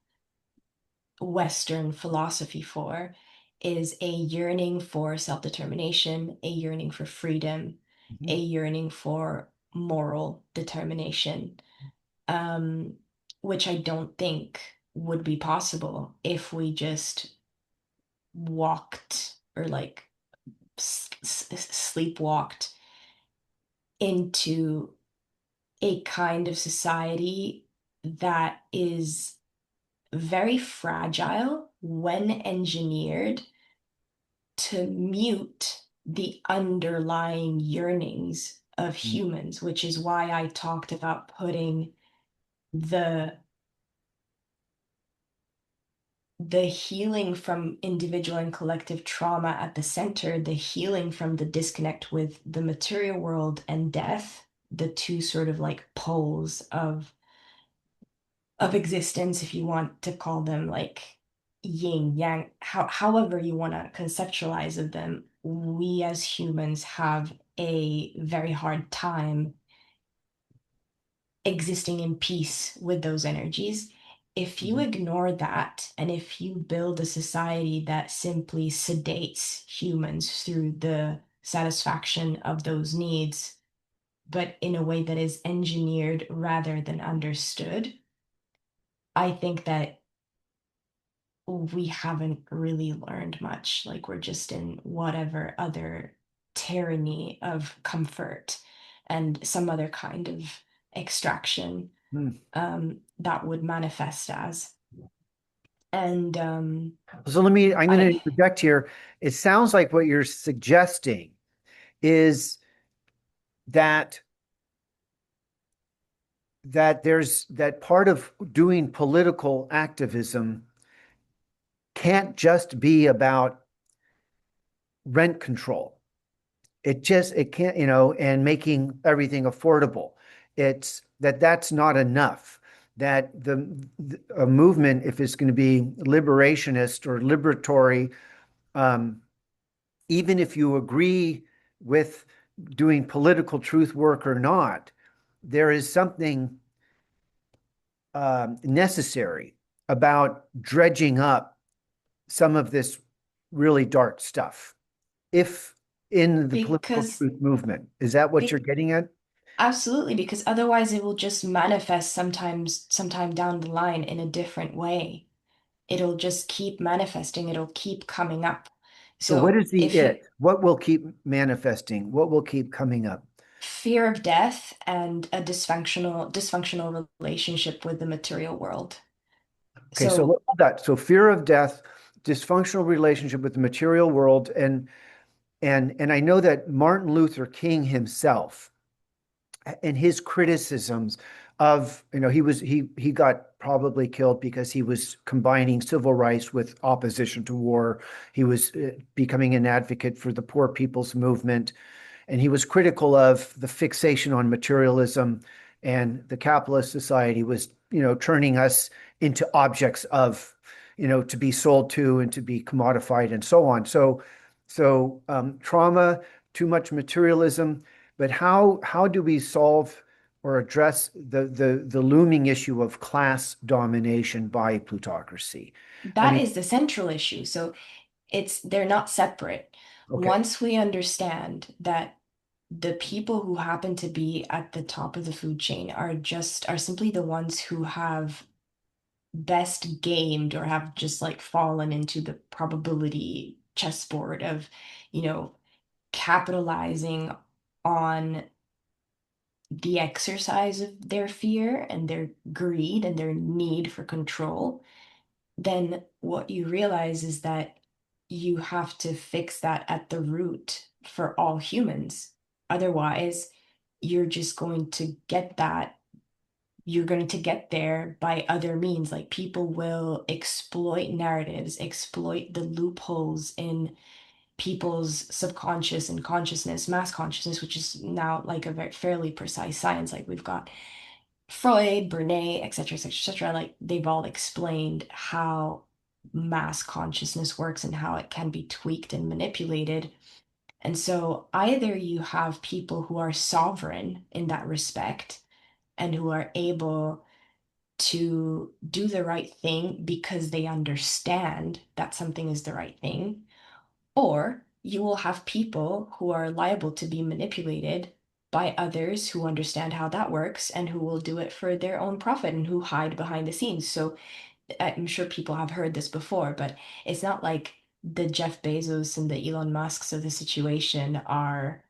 Western philosophy for, is a yearning for self-determination, a yearning for freedom, a Mhm. yearning for moral determination, um, which I don't think would be possible if we just walked or like sleepwalked into a kind of society that is very fragile when engineered to mute the underlying yearnings of Mm, humans, which is why I talked about putting the the healing from individual and collective trauma at the center, the healing from the disconnect with the material world and death, the two sort of like poles of existence, if you want to call them like yin yang, however you want to conceptualize of them. We as humans have a very hard time existing in peace with those energies. If you mhm, ignore that, and if you build a society that simply sedates humans through the satisfaction of those needs, but in a way that is engineered rather than understood, I think that we haven't really learned much. Like we're just in whatever other tyranny of comfort and some other kind of extraction mm. that would manifest as. And So I'm going to I interject here. It sounds like what you're suggesting is that that part of doing political activism can't just be about rent control. It can't, and making everything affordable. It's that's not enough. That a movement, if it's going to be liberationist or liberatory, um, even if you agree with doing political truth work or not, there is something necessary about dredging up some of this really dark stuff. If in the political because truth movement, is that what you're be, getting at? absolutely, because otherwise it will just manifest sometime down the line in a different way. It'll just keep manifesting, it'll keep coming up. So what So is the if you it? What will keep manifesting? What will keep coming up? fear of death and a dysfunctional relationship with the material world. Okay, so So hold that. So fear of death, dysfunctional relationship with the material world, and I know that Martin Luther King himself and his criticisms of, he got probably killed because he was combining civil rights with opposition to war. He was becoming an advocate for the poor people's movement, and he was critical of the fixation on materialism, and the capitalist society was, turning us into objects of, to be sold to and to be commodified and so on. So trauma, too much materialism, but how do we solve or address the looming issue of class domination by plutocracy? I that mean, is the central issue. So they're not separate. okay. Once we understand that the people who happen to be at the top of the food chain are simply the ones who have best gamed or have just like fallen into the probability chessboard of, you know, capitalizing on the exercise of their fear and their greed and their need for control, then what you realize is that you have to fix that at the root for all humans. Otherwise, you're just going to get that. You're going to get there by other means. Like people will exploit narratives, exploit the loopholes in people's subconscious and consciousness, mass consciousness, which is now like a very fairly precise science. Like we've got Freud, Bernet, et cetera, et cetera, et cetera. Like they've all explained how mass consciousness works and how it can be tweaked and manipulated. And so either you have people who are sovereign in that respect and who are able to do the right thing because they understand that something is the right thing, or you will have people who are liable to be manipulated by others who understand how that works and who will do it for their own profit and who hide behind the scenes. So I'm sure people have heard this before, but it's not like the Jeff Bezos and the Elon Musks of the situation are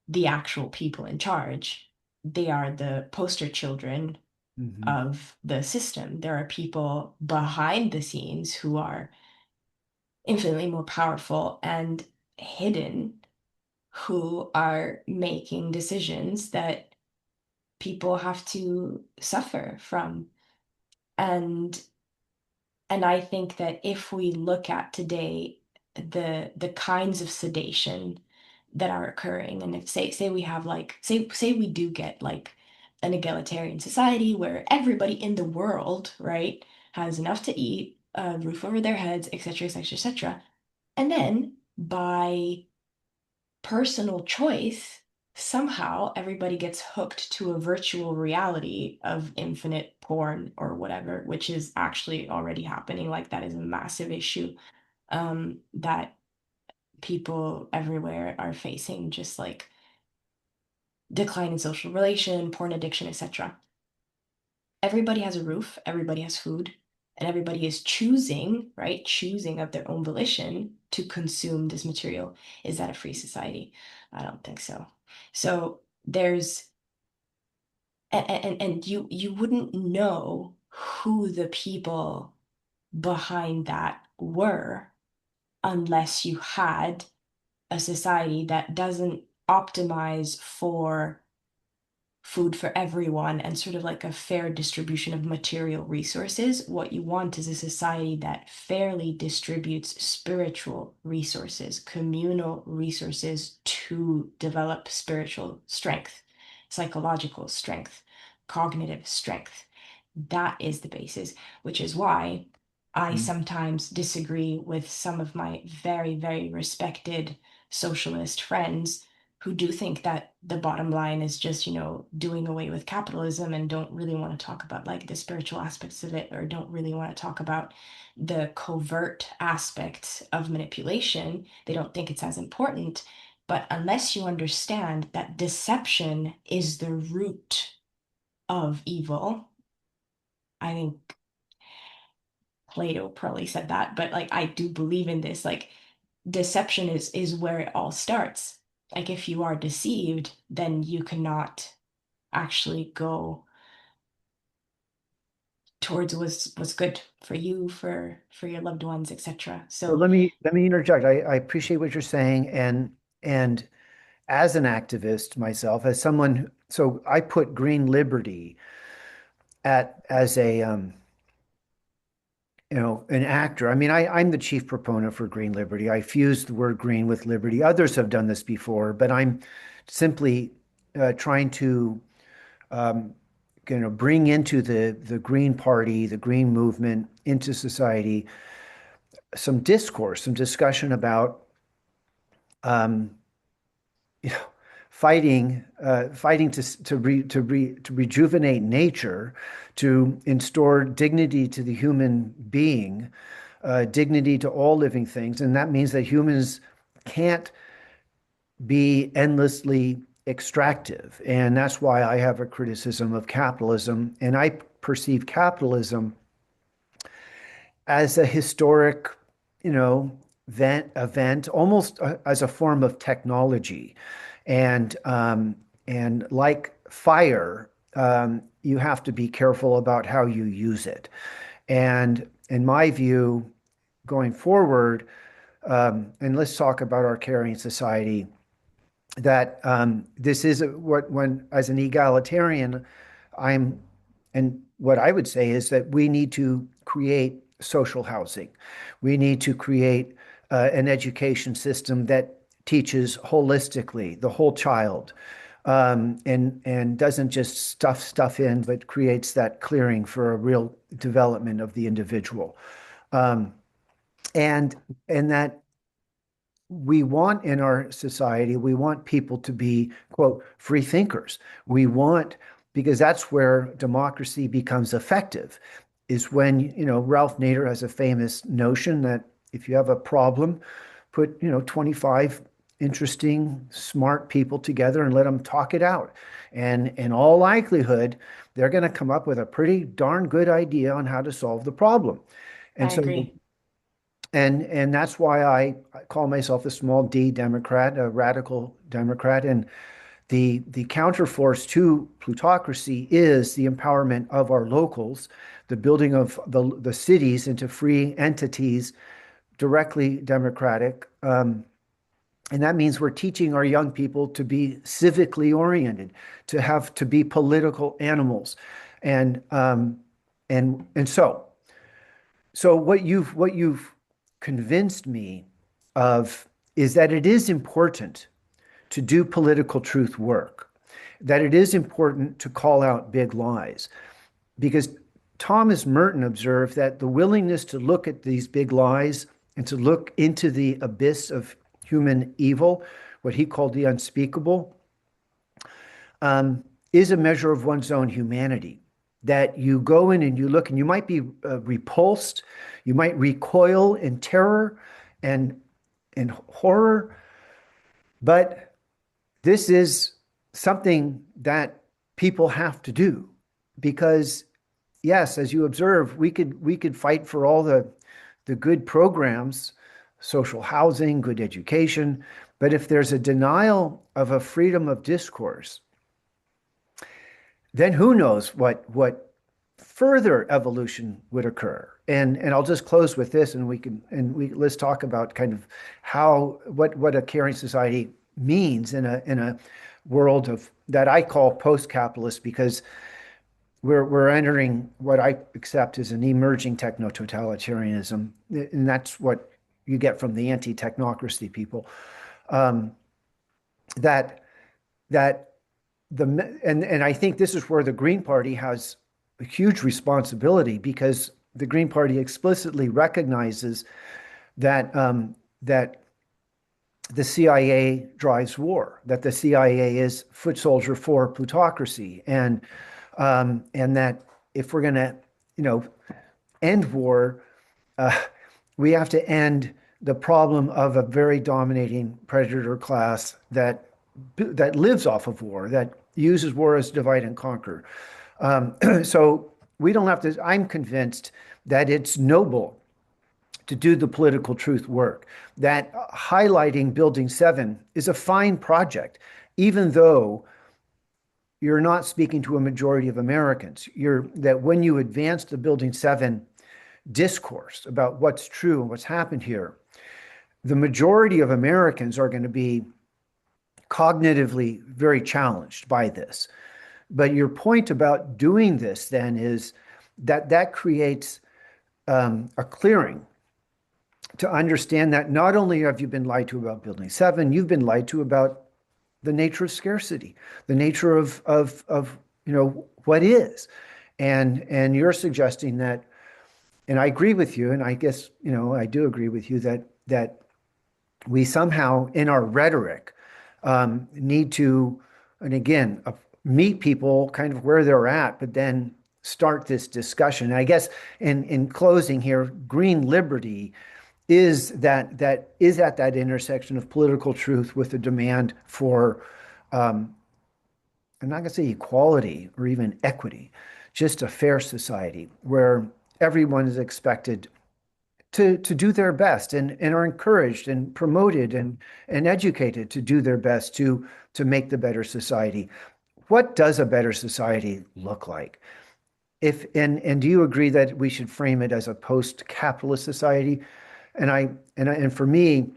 the actual people in charge. They are the poster children Mhm. of the system. There are people behind the scenes who are infinitely more powerful and hidden, who are making decisions that people have to suffer from. And I think that if we look at today the kinds of sedation that are occurring, and if say we have like say we do get like an egalitarian society where everybody in the world, right, has enough to eat, a roof over their heads, etc., etc., etc., and then by personal choice, somehow everybody gets hooked to a virtual reality of infinite porn or whatever, which is actually already happening. Like that is a massive issue that people everywhere are facing, just like decline in social relation, porn addiction, etc. Everybody has a roof, everybody has food, and everybody is choosing, right? Choosing of their own volition to consume this material. Is that a free society? I don't think so. So there's and you wouldn't know who the people behind that were unless you had a society that doesn't optimize for food for everyone and sort of like a fair distribution of material resources. What you want is a society that fairly distributes spiritual resources, communal resources to develop spiritual strength, psychological strength, cognitive strength. That is the basis, which is why I Mm. sometimes disagree with some of my very, very respected socialist friends who do think that the bottom line is just, doing away with capitalism and don't really want to talk about like the spiritual aspects of it, or don't really want to talk about the covert aspects of manipulation. They don't think it's as important. But unless you understand that deception is the root of evil, I think Plato probably said that, but like I do believe in this. Like deception is where it all starts. Like if you are deceived, then you cannot actually go towards what's good for you, for your loved ones, etc. So So let me interject. I appreciate what you're saying, and as an activist myself, as someone, so I put green liberty at as a an actor. I mean, I'm the chief proponent for green liberty. I fuse the word green with liberty. Others have done this before, but I'm simply trying to um, bring into the Green Party, the Green movement into society some discourse, some discussion about um, you know, fighting to rejuvenate nature, to install dignity to the human being, dignity to all living things, and that means that humans can't be endlessly extractive, and that's why I have a criticism of capitalism, and I perceive capitalism as a historic, you know, event, almost as a form of technology, and like fire, you have to be careful about how you use it. And in my view, going forward, and let's talk about our caring society, that this is what when as an egalitarian, I'm and what I would say is that we need to create social housing. We need to create an education system that teaches holistically the whole child, and doesn't just stuff stuff in, but creates that clearing for a real development of the individual. Um, and that we want in our society, we want people to be, quote, free thinkers. We want, because that's where democracy becomes effective, is when, Ralph Nader has a famous notion that if you have a problem, put, 25 interesting, smart people together and let them talk it out. And in all likelihood, they're going to come up with a pretty darn good idea on how to solve the problem. And I so agree. and that's why I call myself a small D Democrat, a radical Democrat. And the counterforce to plutocracy is the empowerment of our locals, the building of the cities into free entities directly democratic. And that means we're teaching our young people to be civically oriented, to be political animals, and so what you've convinced me of is that it is important to do political truth work, that it is important to call out big lies, because Thomas Merton observed that the willingness to look at these big lies and to look into the abyss of human evil, what he called the unspeakable, is a measure of one's own humanity. That you go in and you look, and you might be repulsed, you might recoil in terror and in horror, but this is something that people have to do because, yes, as you observe, we could fight for all the good programs, social housing, good education, but if there's a denial of a freedom of discourse, then who knows what further evolution would occur. And I'll just close with this, and we let's talk about kind of how what a caring society means in a world of that I call post-capitalist, because we're entering what I accept as an emerging techno-totalitarianism, and that's what you get from the anti-technocracy people. Um, that that and I think this is where the Green Party has a huge responsibility, because the Green Party explicitly recognizes that the CIA drives war, that the CIA is foot soldier for plutocracy, and that if we're going to, you know, end war, uh, we have to end the problem of a very dominating predator class that lives off of war, that uses war as divide and conquer. So we don't have to. I'm convinced that it's noble to do the political truth work. That highlighting Building 7 is a fine project, even though you're not speaking to a majority of Americans. That when you advance the Building 7 discourse about what's true and what's happened here, the majority of Americans are going to be cognitively very challenged by this. But your point about doing this then is that creates a clearing to understand that not only have you been lied to about Building 7, you've been lied to about the nature of scarcity, the nature of what is. And you're suggesting that, and I agree with you, and I guess, I do agree with you that we somehow in our rhetoric need to, and again, meet people kind of where they're at, but then start this discussion. And I guess in closing here, green liberty is at that intersection of political truth with the demand for, I'm not going to say equality or even equity, just a fair society where everyone is expected to do their best and are encouraged and promoted and educated to do their best to make the better society. What does a better society look like? If and do you agree that we should frame it as a post-capitalist society? And for me,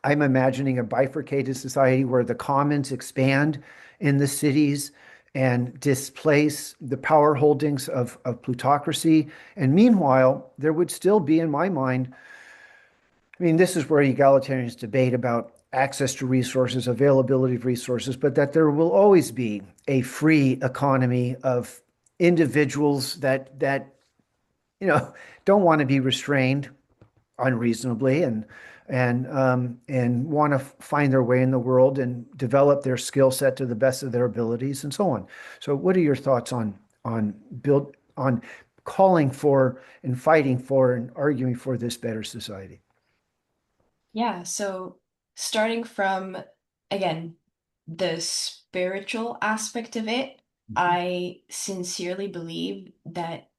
I'm imagining a bifurcated society where the commons expand in the cities and displace the power holdings of plutocracy. And meanwhile, there would still be, in my mind, I mean, this is where egalitarians debate about access to resources, availability of resources, but that there will always be a free economy of individuals that don't want to be restrained unreasonably and want to find their way in the world and develop their skill set to the best of their abilities and so on. So, what are your thoughts on calling for and fighting for and arguing for this better society? Yeah, so starting from, again, the spiritual aspect of it, Mhm. I sincerely believe that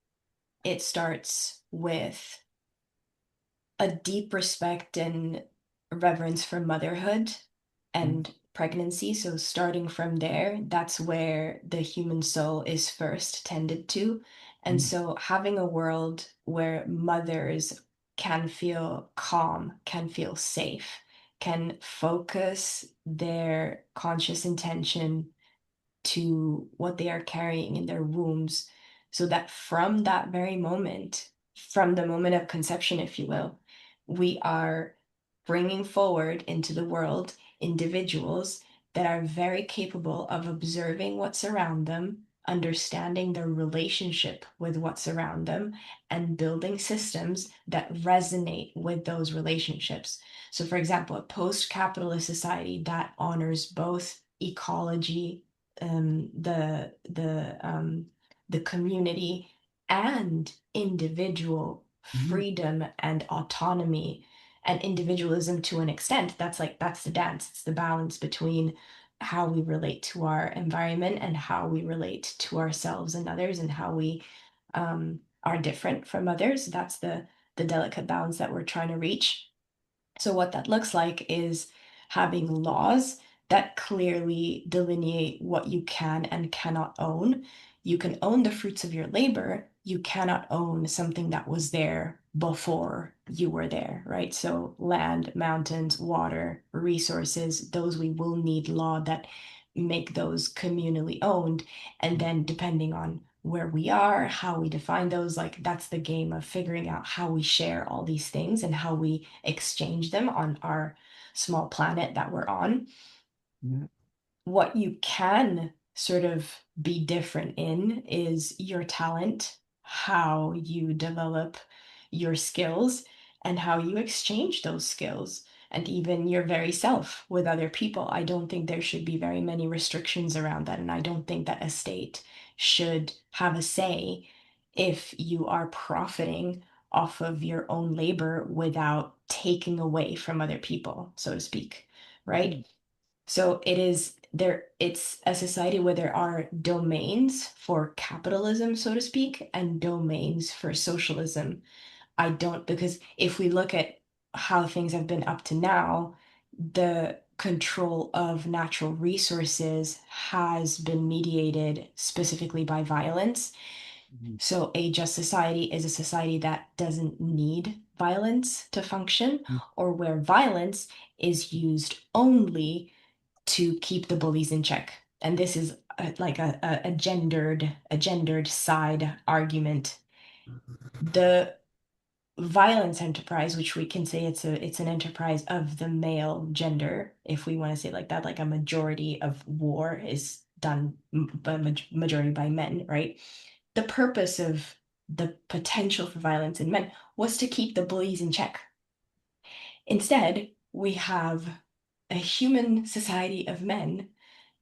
it starts with a deep respect and reverence for motherhood Mhm. and pregnancy. So, starting from there, that's where the human soul is first tended to. And Mhm. so, having a world where mothers can feel calm, can feel safe, can focus their conscious intention to what they are carrying in their wombs, so that from that very moment, from the moment of conception, if you will, we are bringing forward into the world individuals that are very capable of observing what's around them, understanding their relationship with what's around them, and building systems that resonate with those relationships. So, for example, a post-capitalist society that honors both ecology, the community, and individual Mhm. freedom and autonomy and individualism to an extent. That's the dance. It's the balance between how we relate to our environment and how we relate to ourselves and others, and how we are different from others. That's the delicate balance that we're trying to reach. So what that looks like is having laws that clearly delineate what you can and cannot own. You can own the fruits of your labor. You cannot own something that was there before you were there, right? So land, mountains, water, resources, those we will need law that make those communally owned. And then depending on where we are, how we define those, like that's the game of figuring out how we share all these things and how we exchange them on our small planet that we're on. Mhm. What you can sort of be different in is your talent, how you develop your skills, and how you exchange those skills, and even your very self with other people. I don't think there should be very many restrictions around that. And I don't think that a state should have a say if you are profiting off of your own labor without taking away from other people, so to speak, right? Mhm. So it's a society where there are domains for capitalism, so to speak, and domains for socialism. I don't, because if we look at how things have been up to now, the control of natural resources has been mediated specifically by violence. Mhm. So a just society is a society that doesn't need violence to function, or where violence is used only to keep the bullies in check. And this is a gendered side argument. The violence enterprise, which we can say it's an enterprise of the male gender, if we want to say it like that, like a majority of war is done by majority by men, right? The purpose of the potential for violence in men was to keep the bullies in check. Instead, we have a human society of men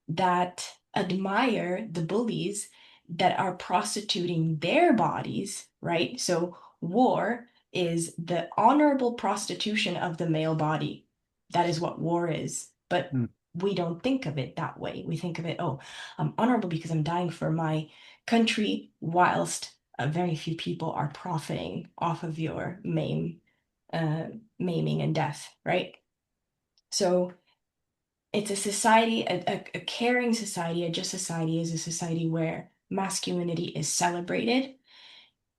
that admire the bullies that are prostituting their bodies, right? So war is the honorable prostitution of the male body. That is what war is. But Mhm. we don't think of it that way. We think of it, oh, I'm honorable because I'm dying for my country, whilst very few people are profiting off of your uh, maiming and death, right? So it's a society, a caring society, a just society is a society where masculinity is celebrated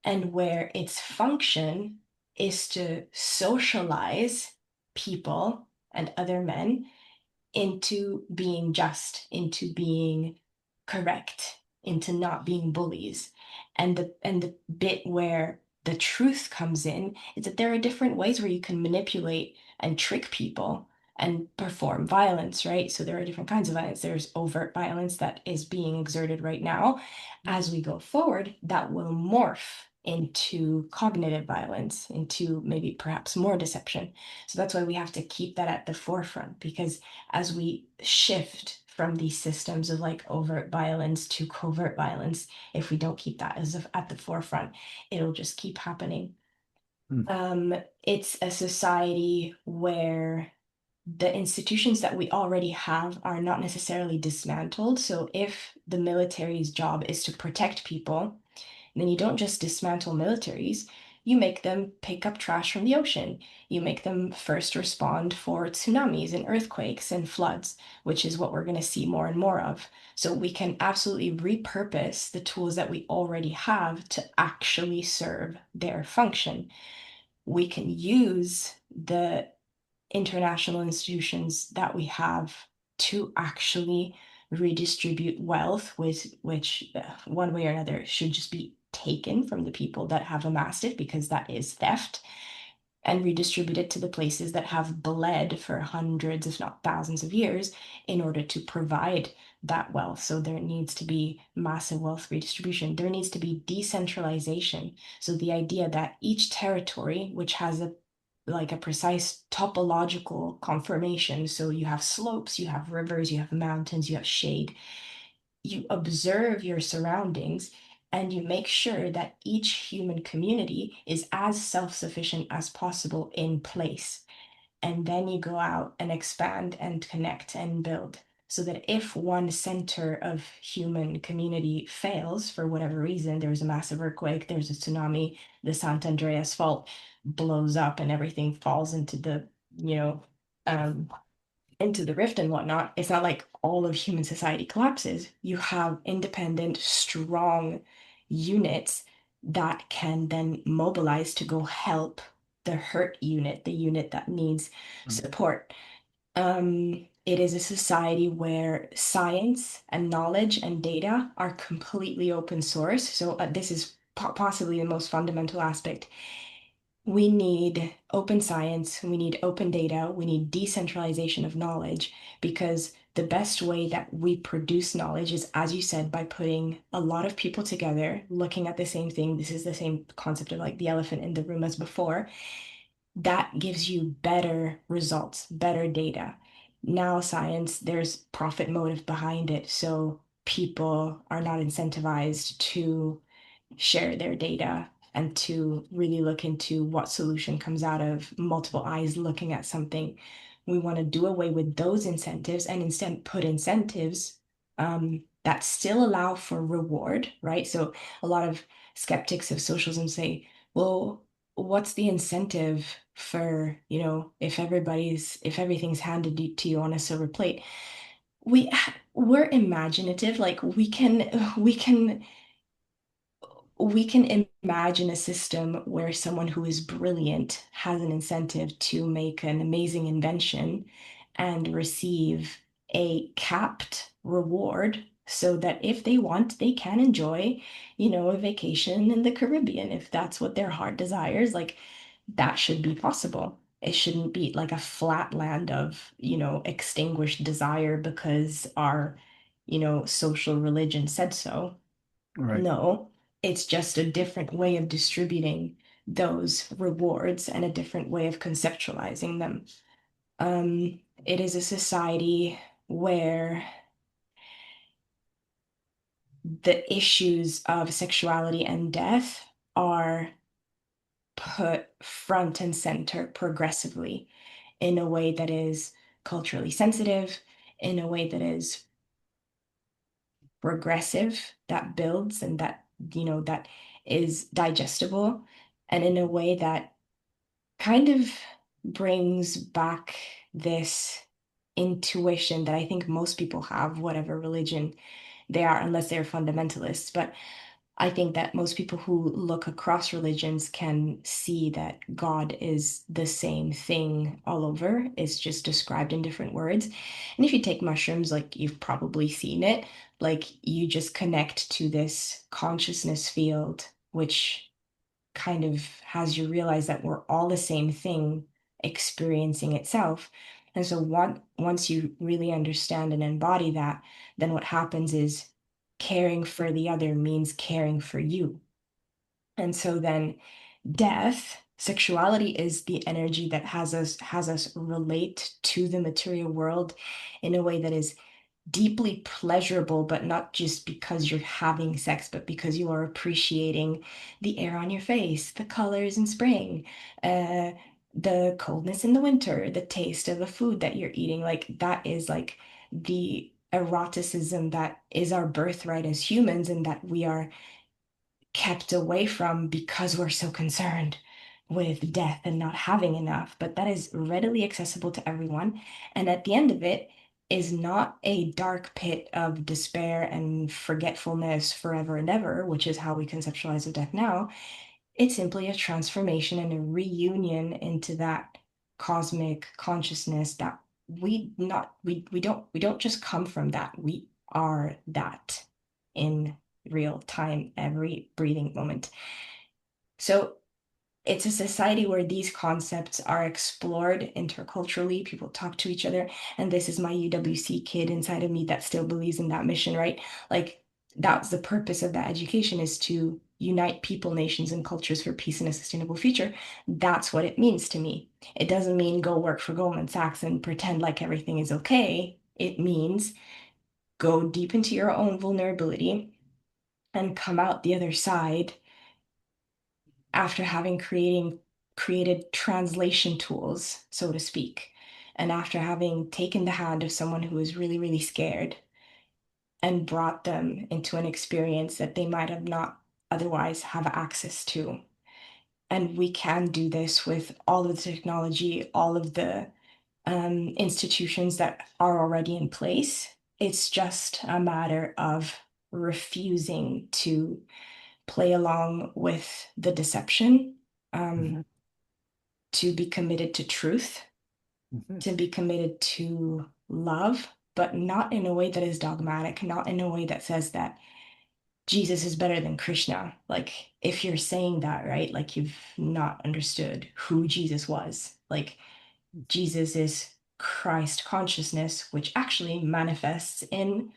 and where its function is to socialize people and other men into being just, into being correct, into not being bullies. And the bit where the truth comes in is that there are different ways where you can manipulate and trick people and perform violence, right? So there are different kinds of violence. There's overt violence that is being exerted right now. As we go forward, that will morph into cognitive violence, into maybe perhaps more deception. So that's why we have to keep that at the forefront, because as we shift from these systems of like overt violence to covert violence, if we don't keep that as at the forefront, it'll just keep happening. Mhm. Um, it's a society where the institutions that we already have are not necessarily dismantled. So if the military's job is to protect people, then you don't just dismantle militaries, you make them pick up trash from the ocean. You make them first respond for tsunamis and earthquakes and floods, which is what we're going to see more and more of. So we can absolutely repurpose the tools that we already have to actually serve their function. we can use the international institutions that we have to actually redistribute wealth, which one way or another should just be taken from the people that have amassed it, because that is theft, and redistribute it to the places that have bled for hundreds, if not thousands of years in order to provide that wealth. So there needs to be massive wealth redistribution. There needs to be decentralization. So the idea that each territory, which has a precise topological conformation. So you have slopes, you have rivers, you have mountains, you have shade. You observe your surroundings and you make sure that each human community is as self-sufficient as possible in place. And then you go out and expand and connect and build. So that if one center of human community fails for whatever reason, there's a massive earthquake, there's a tsunami, the Sant Andreas fault blows up and everything falls into you know, um, the rift and whatnot, it's not like all of human society collapses. You have independent, strong units that can then mobilize to go help the hurt unit, the unit that needs Mm. support. It is a society where science and knowledge and data are completely open source. So this is possibly the most fundamental aspect. We need open science, we need open data, we need decentralization of knowledge, because the best way that we produce knowledge is, as you said, by putting a lot of people together, looking at the same thing. This is the same concept of like the elephant in the room as before. That gives you better results, better data. Now, science, there's profit motive behind it. So people are not incentivized to share their data and to really look into what solution comes out of multiple eyes looking at something. We want to do away with those incentives and instead put incentives that still allow for reward, right? So a lot of skeptics of socialism say, well, what's the incentive for, if everything's handed to you on a silver plate? We're imaginative, like we can imagine a system where someone who is brilliant has an incentive to make an amazing invention and receive a capped reward so that if they want, they can enjoy, a vacation in the Caribbean if that's what their heart desires. Like that should be possible. It shouldn't be like a flat land of, extinguished desire because our, social religion said so. Right. No, it's just a different way of distributing those rewards and a different way of conceptualizing them. It is a society where the issues of sexuality and death are put front and center progressively in a way that is culturally sensitive, in a way that is progressive, that builds and that is digestible, and in a way that kind of brings back this intuition that I think most people have, whatever religion they are, unless they're fundamentalists. But I think that most people who look across religions can see that God is the same thing all over. It's just described in different words. And if you take mushrooms, like you've probably seen it, like you just connect to this consciousness field, which kind of has you realize that we're all the same thing experiencing itself. And so once you really understand and embody that, then what happens is caring for the other means caring for you. And so then death, sexuality is the energy that has us relate to the material world in a way that is deeply pleasurable, but not just because you're having sex, but because you are appreciating the air on your face, the colors in spring, uh, the coldness in the winter, the taste of the food that you're eating. Like that is like the eroticism that is our birthright as humans and that we are kept away from because we're so concerned with death and not having enough. But that is readily accessible to everyone. And at the end of it is not a dark pit of despair and forgetfulness forever and ever, which is how we conceptualize of death now. It's simply a transformation and a reunion into that cosmic consciousness that we don't just come from that. We are that in real time, every breathing moment. So it's a society where these concepts are explored interculturally. People talk to each other. And this is my UWC kid inside of me that still believes in that mission, right? Like that's the purpose of that education is to unite people, nations, and cultures for peace and a sustainable future. That's what it means to me. It doesn't mean go work for Goldman Sachs and pretend like everything is okay. It means go deep into your own vulnerability and come out the other side after having created translation tools, so to speak, and after having taken the hand of someone who was really, really scared and brought them into an experience that they might have not otherwise have access to. And we can do this with all of the technology, all of the institutions that are already in place. It's just a matter of refusing to play along with the deception, Mhm, um, to be committed to truth, mhm, to be committed to love, but not in a way that is dogmatic, not in a way that says that Jesus is better than Krishna. Like, if you're saying that, right, like you've not understood who Jesus was. Like, Jesus is Christ consciousness, which actually manifests in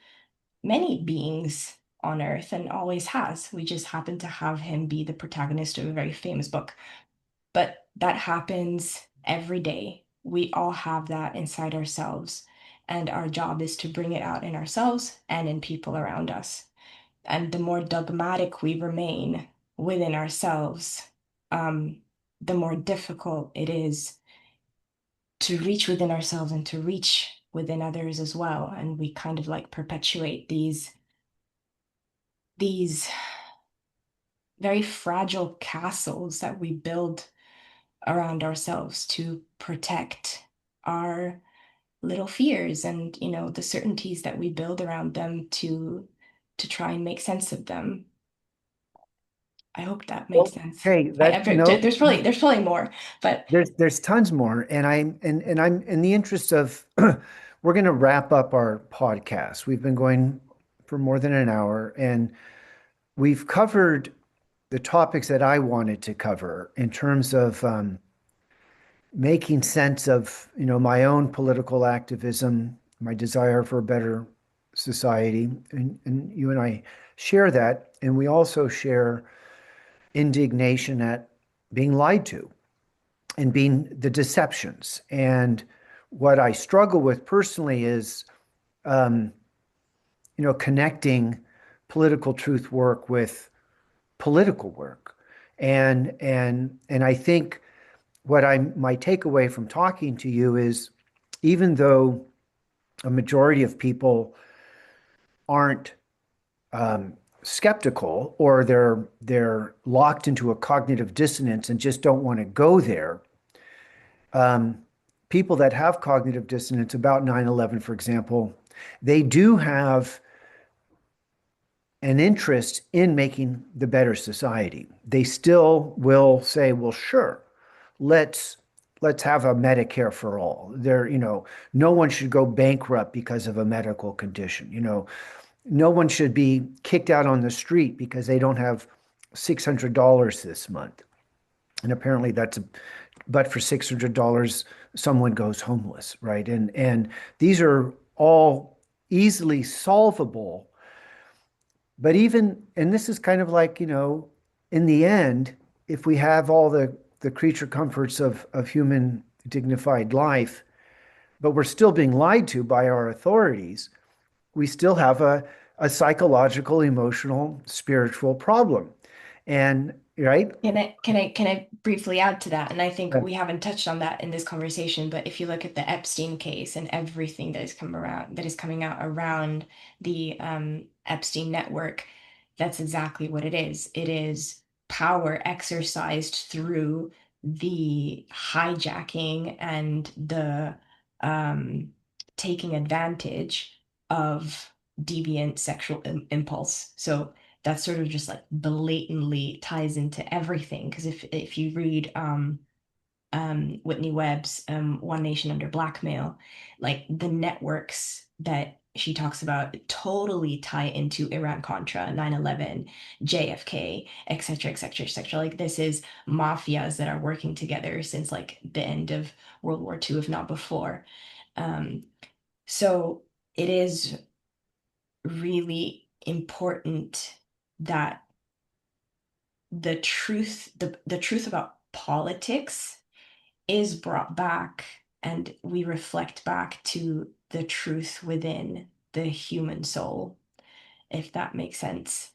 many beings on earth and always has. We just happen to have him be the protagonist of a very famous book. But that happens every day. We all have that inside ourselves. And our job is to bring it out in ourselves and in people around us. And the more dogmatic we remain within ourselves, um, the more difficult it is to reach within ourselves and to reach within others as well. And we kind of like perpetuate these very fragile castles that we build around ourselves to protect our little fears and the certainties that we build around them to try and make sense of them. I hope that makes well, sense. hey, that no, There's probably more, but there's tons more, and I'm in the interest of we're going to wrap up our podcast. We've been going for more than an hour, and we've covered the topics that I wanted to cover in terms of making sense of, my own political activism, my desire for a better society, and you and I share that, and we also share indignation at being lied to and being the deceptions. And what I struggle with personally is, um, connecting political truth work with political work. And I think what my takeaway from talking to you is, even though a majority of people aren't skeptical, or they're locked into a cognitive dissonance and just don't want to go there, um, people that have cognitive dissonance about 9/11, for example, they do have an interest in making the better society. They still will say, well, sure, let's let's have a Medicare for all. No one should go bankrupt because of a medical condition. No one should be kicked out on the street because they don't have $600 this month. And apparently but for $600, someone goes homeless, right? And these are all easily solvable. But and this is kind of like, in the end, if we have all the creature comforts of human dignified life, but we're still being lied to by our authorities, we still have a psychological, emotional, spiritual problem. And right? can I briefly add to that? And I think Uh, we haven't touched on that in this conversation, but if you look at the Epstein case and everything that is coming out around the Epstein network, that's exactly what it is. It is power exercised through the hijacking and the um, taking advantage of deviant sexual impulse. So that sort of just like blatantly ties into everything. Because if you read Whitney Webb's One Nation Under Blackmail, like the networks that she talks about totally tie into Iran-Contra, 9/11, JFK, et cetera, et cetera, et cetera. Like this is mafias that are working together since like the end of World War II, if not before. Um, so it is really important that the truth about politics is brought back and we reflect back to the truth within the human soul, if that makes sense.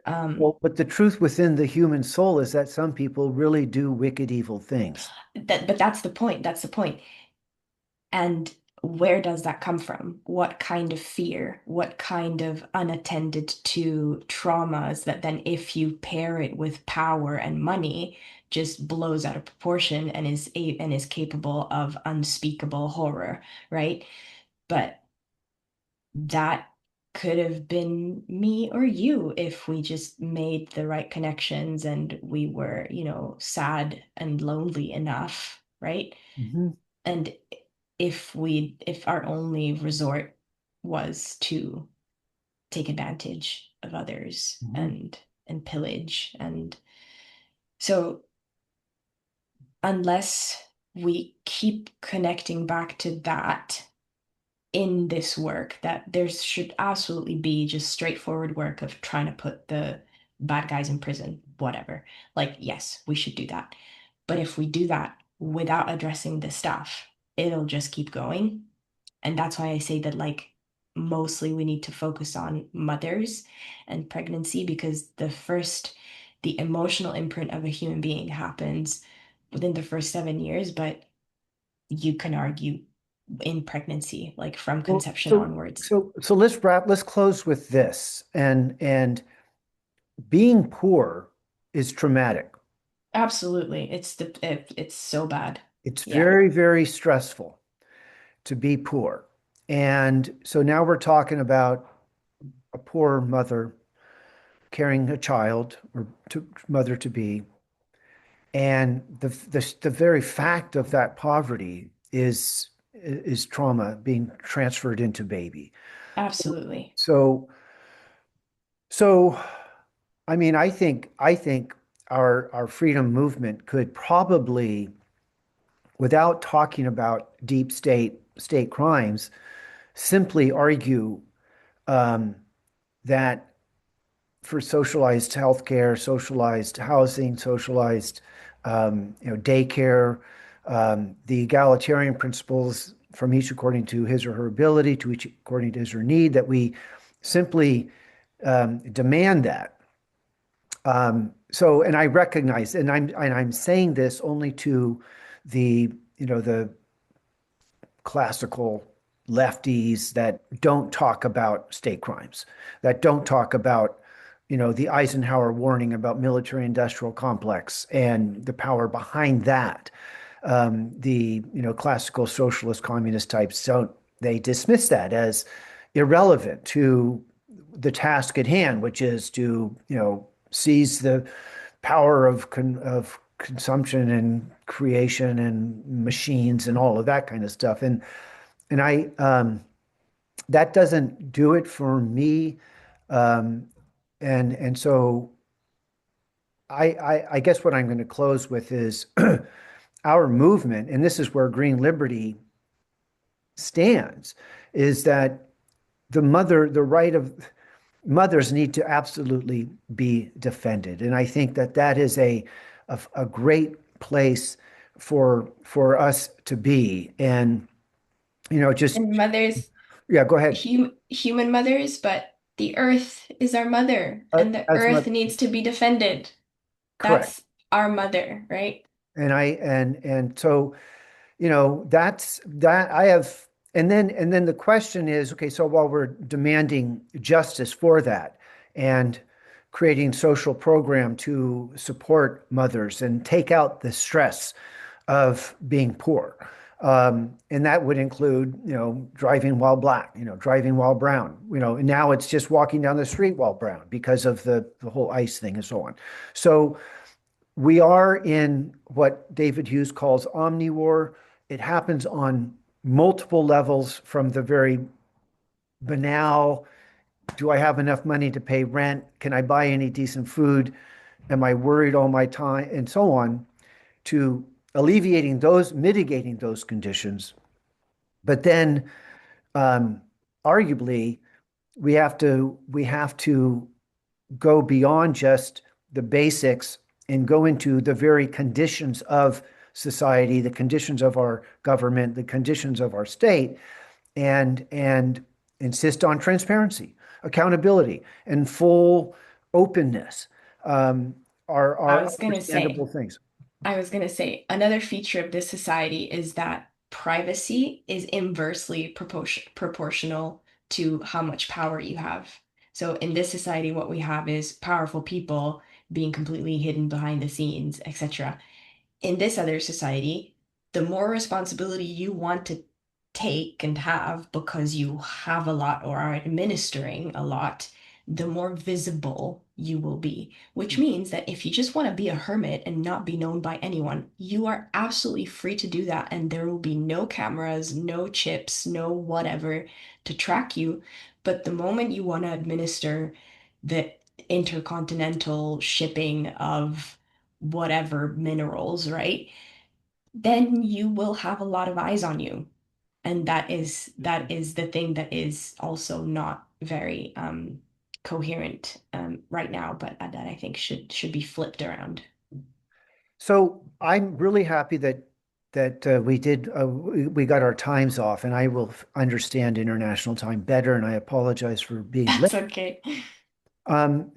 Um, Well, but the truth within the human soul is that some people really do wicked, evil things. but that's the point. That's the point. And where does that come from? What kind of fear? What kind of unattended to traumas that then, if you pair it with power and money, just blows out of proportion and is capable of unspeakable horror, right? But that could have been me or you if we just made the right connections and we were, sad and lonely enough, right? Mhm. And if our only resort was to take advantage of others Mhm. and pillage. And so unless we keep connecting back to that in this work, that there should absolutely be just straightforward work of trying to put the bad guys in prison, whatever. Like, yes, we should do that. But if we do that without addressing the stuff, it'll just keep going. And that's why I say that, like, mostly we need to focus on mothers and pregnancy because the emotional imprint of a human being happens within the first 7 years, but you can argue in pregnancy, like from Well, conception so onwards. so let's close with this. And being poor is traumatic. Absolutely. It's so bad. It's Yeah, very, very stressful to be poor. And so now we're talking about a poor mother carrying a child or mother to be. And the very fact of that poverty is trauma being transferred into baby. absolutely. So so I mean, I think our freedom movement could probably, without talking about deep state crimes, simply argue um, that for socialized healthcare, socialized housing, socialized daycare, the egalitarian principles from each according to his or her ability, to each according to his or her need, that we simply demand that. And I recognize, and I'm saying this only to the classical lefties that don't talk about state crimes, that don't talk about, the Eisenhower warning about military industrial complex and the power behind that. The, classical socialist communist types don't, they dismiss that as irrelevant to the task at hand, which is to, seize the power of consumption and creation and machines and all of that kind of stuff. And I that doesn't do it for me. Um, and so I guess what I'm going to close with is our movement, and this is where Green Liberty stands, is that the right of mothers need to absolutely be defended. And I think that that is a great place for us to be. And, just, And mothers, yeah, go ahead. human mothers, but the earth is our mother, and the As earth much, needs to be defended. correct. That's our mother, right? And so, that's that I have, and then the question is, okay, so while we're demanding justice for that and creating social program to support mothers and take out the stress of being poor, And that would include, driving while black, driving while brown, and now it's just walking down the street while brown because of the whole ICE thing and so on. So we are in what David Hughes calls omni-war. It happens on multiple levels from the very banal, do I have enough money to pay rent? Can I buy any decent food? Am I worried all my time? And so on, to alleviating those, mitigating those conditions. But then, um, arguably, we have to go beyond just the basics and go into the very conditions of society, the conditions of our government, the conditions of our state, and insist on transparency, accountability, and full openness. Um, I are was gonna say, understandable things. another feature of this society is that privacy is inversely proportional to how much power you have. So in this society, what we have is powerful people being completely hidden behind the scenes, etc. In this other society, the more responsibility you want to take and have because you have a lot or are administering a lot, the more visible you will be. Which means that if you just want to be a hermit and not be known by anyone, you are absolutely free to do that. And there will be no cameras, no chips, no whatever to track you. But the moment you want to administer the intercontinental shipping of whatever minerals, right? Then you will have a lot of eyes on you. And that is the thing that is also not very coherent right now, but that I think should be flipped around. So I'm really happy that we got our times off, and I will understand international time better. And I apologize for being late. That's okay.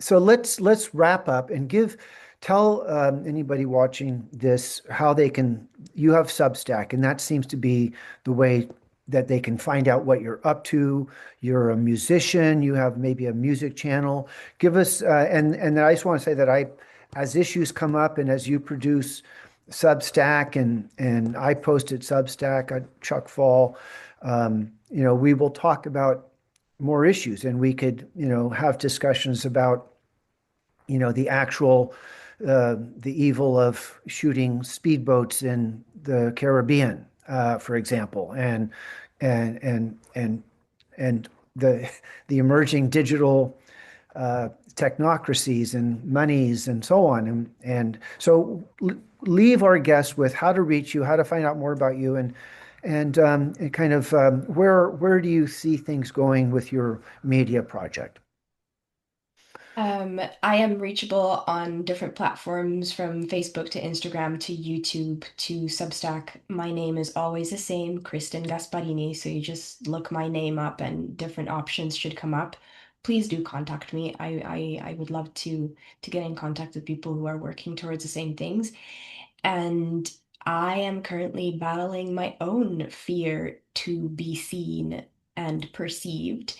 So let's wrap up and tell anybody watching this how they can. You have Substack, and that seems to be the way that they can find out what you're up to. You're a musician. You have maybe a music channel. Give us and I just want to say that as issues come up and as you produce Substack and I posted Substack at Chuck Fall, we will talk about more issues and we could, have discussions about, the actual, the evil of shooting speedboats in the Caribbean, for example, and, and, and, and the emerging digital, technocracies and monies and so on. And so leave our guests with how to reach you, how to find out more about you, and kind of where do you see things going with your media project? I am reachable on different platforms from Facebook to Instagram to YouTube to Substack. My name is always the same, Kristin Gasparini. So you just look my name up and different options should come up. Please do contact me. I would love to get in contact with people who are working towards the same things. And I am currently battling my own fear to be seen and perceived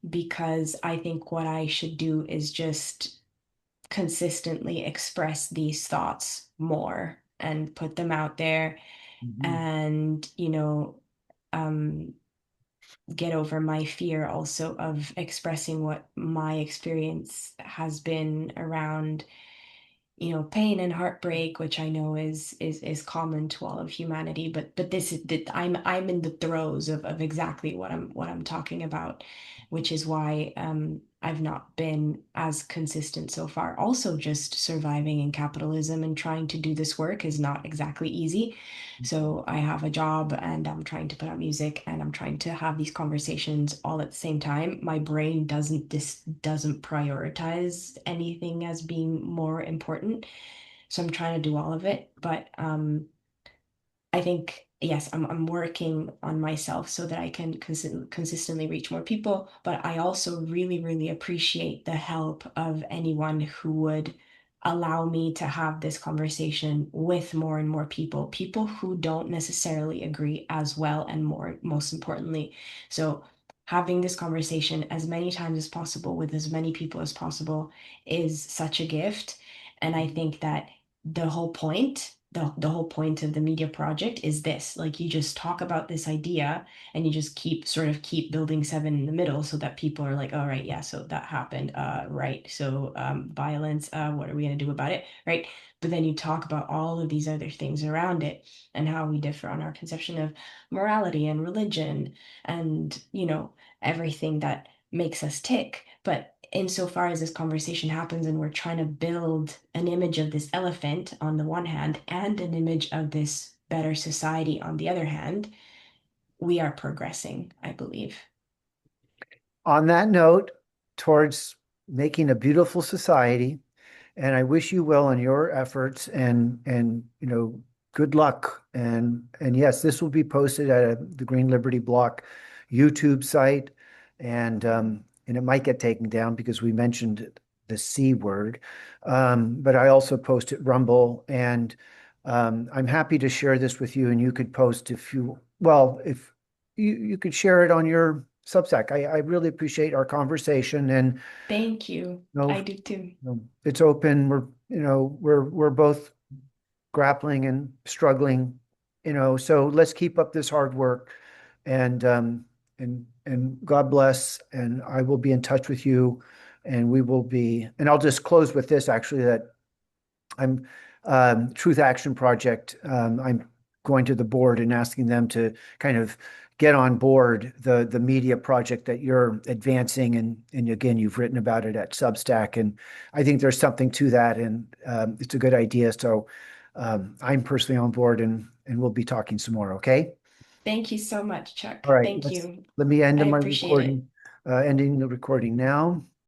because I think what I should do is just consistently express these thoughts more and put them out there Mhm. and, um, get over my fear also of expressing what my experience has been around pain and heartbreak, which I know is common to all of humanity, but this is that I'm in the throes of exactly what I'm talking about, which is why I've not been as consistent so far. Also, just surviving in capitalism and trying to do this work is not exactly easy. So I have a job and I'm trying to put out music and I'm trying to have these conversations all at the same time. My brain doesn't prioritize anything as being more important. So I'm trying to do all of it. But I think, yes, I'm working on myself so that I can consistently reach more people. But I also really, really appreciate the help of anyone who would allow me to have this conversation with more and more people who don't necessarily agree as well and more, most importantly. So having this conversation as many times as possible with as many people as possible is such a gift. And I think that the whole point the whole point of the media project is this. Like you just talk about this idea and you just keep building seven in the middle so that people are like, all right, yeah, so that happened. Right. So violence, what are we gonna do about it? Right. But then you talk about all of these other things around it and how we differ on our conception of morality and religion and, everything that makes us tick. But insofar as this conversation happens and we're trying to build an image of this elephant on the one hand and an image of this better society on the other hand, we are progressing, I believe. On that note, towards making a beautiful society, and I wish you well in your efforts and good luck. And yes, this will be posted at the Green Liberty Block YouTube site, and it might get taken down because we mentioned the C word. But I also post at Rumble, and I'm happy to share this with you. And you could post if you could share it on your Substack. I really appreciate our conversation, and Thank you. no, I do too. it's open. We're both grappling and struggling, so let's keep up this hard work, and God bless. And I will be in touch with you, and I'll just close with this actually, that I'm Truth Action Project. I'm going to the board and asking them to kind of get on board the media project that you're advancing, and again, you've written about it at Substack, and I think there's something to that, and it's a good idea. So I'm personally on board, and we'll be talking some more. Okay. Thank you so much, Chuck. All right. Thank you. Let me end I my appreciate it. recording. Ending the recording now.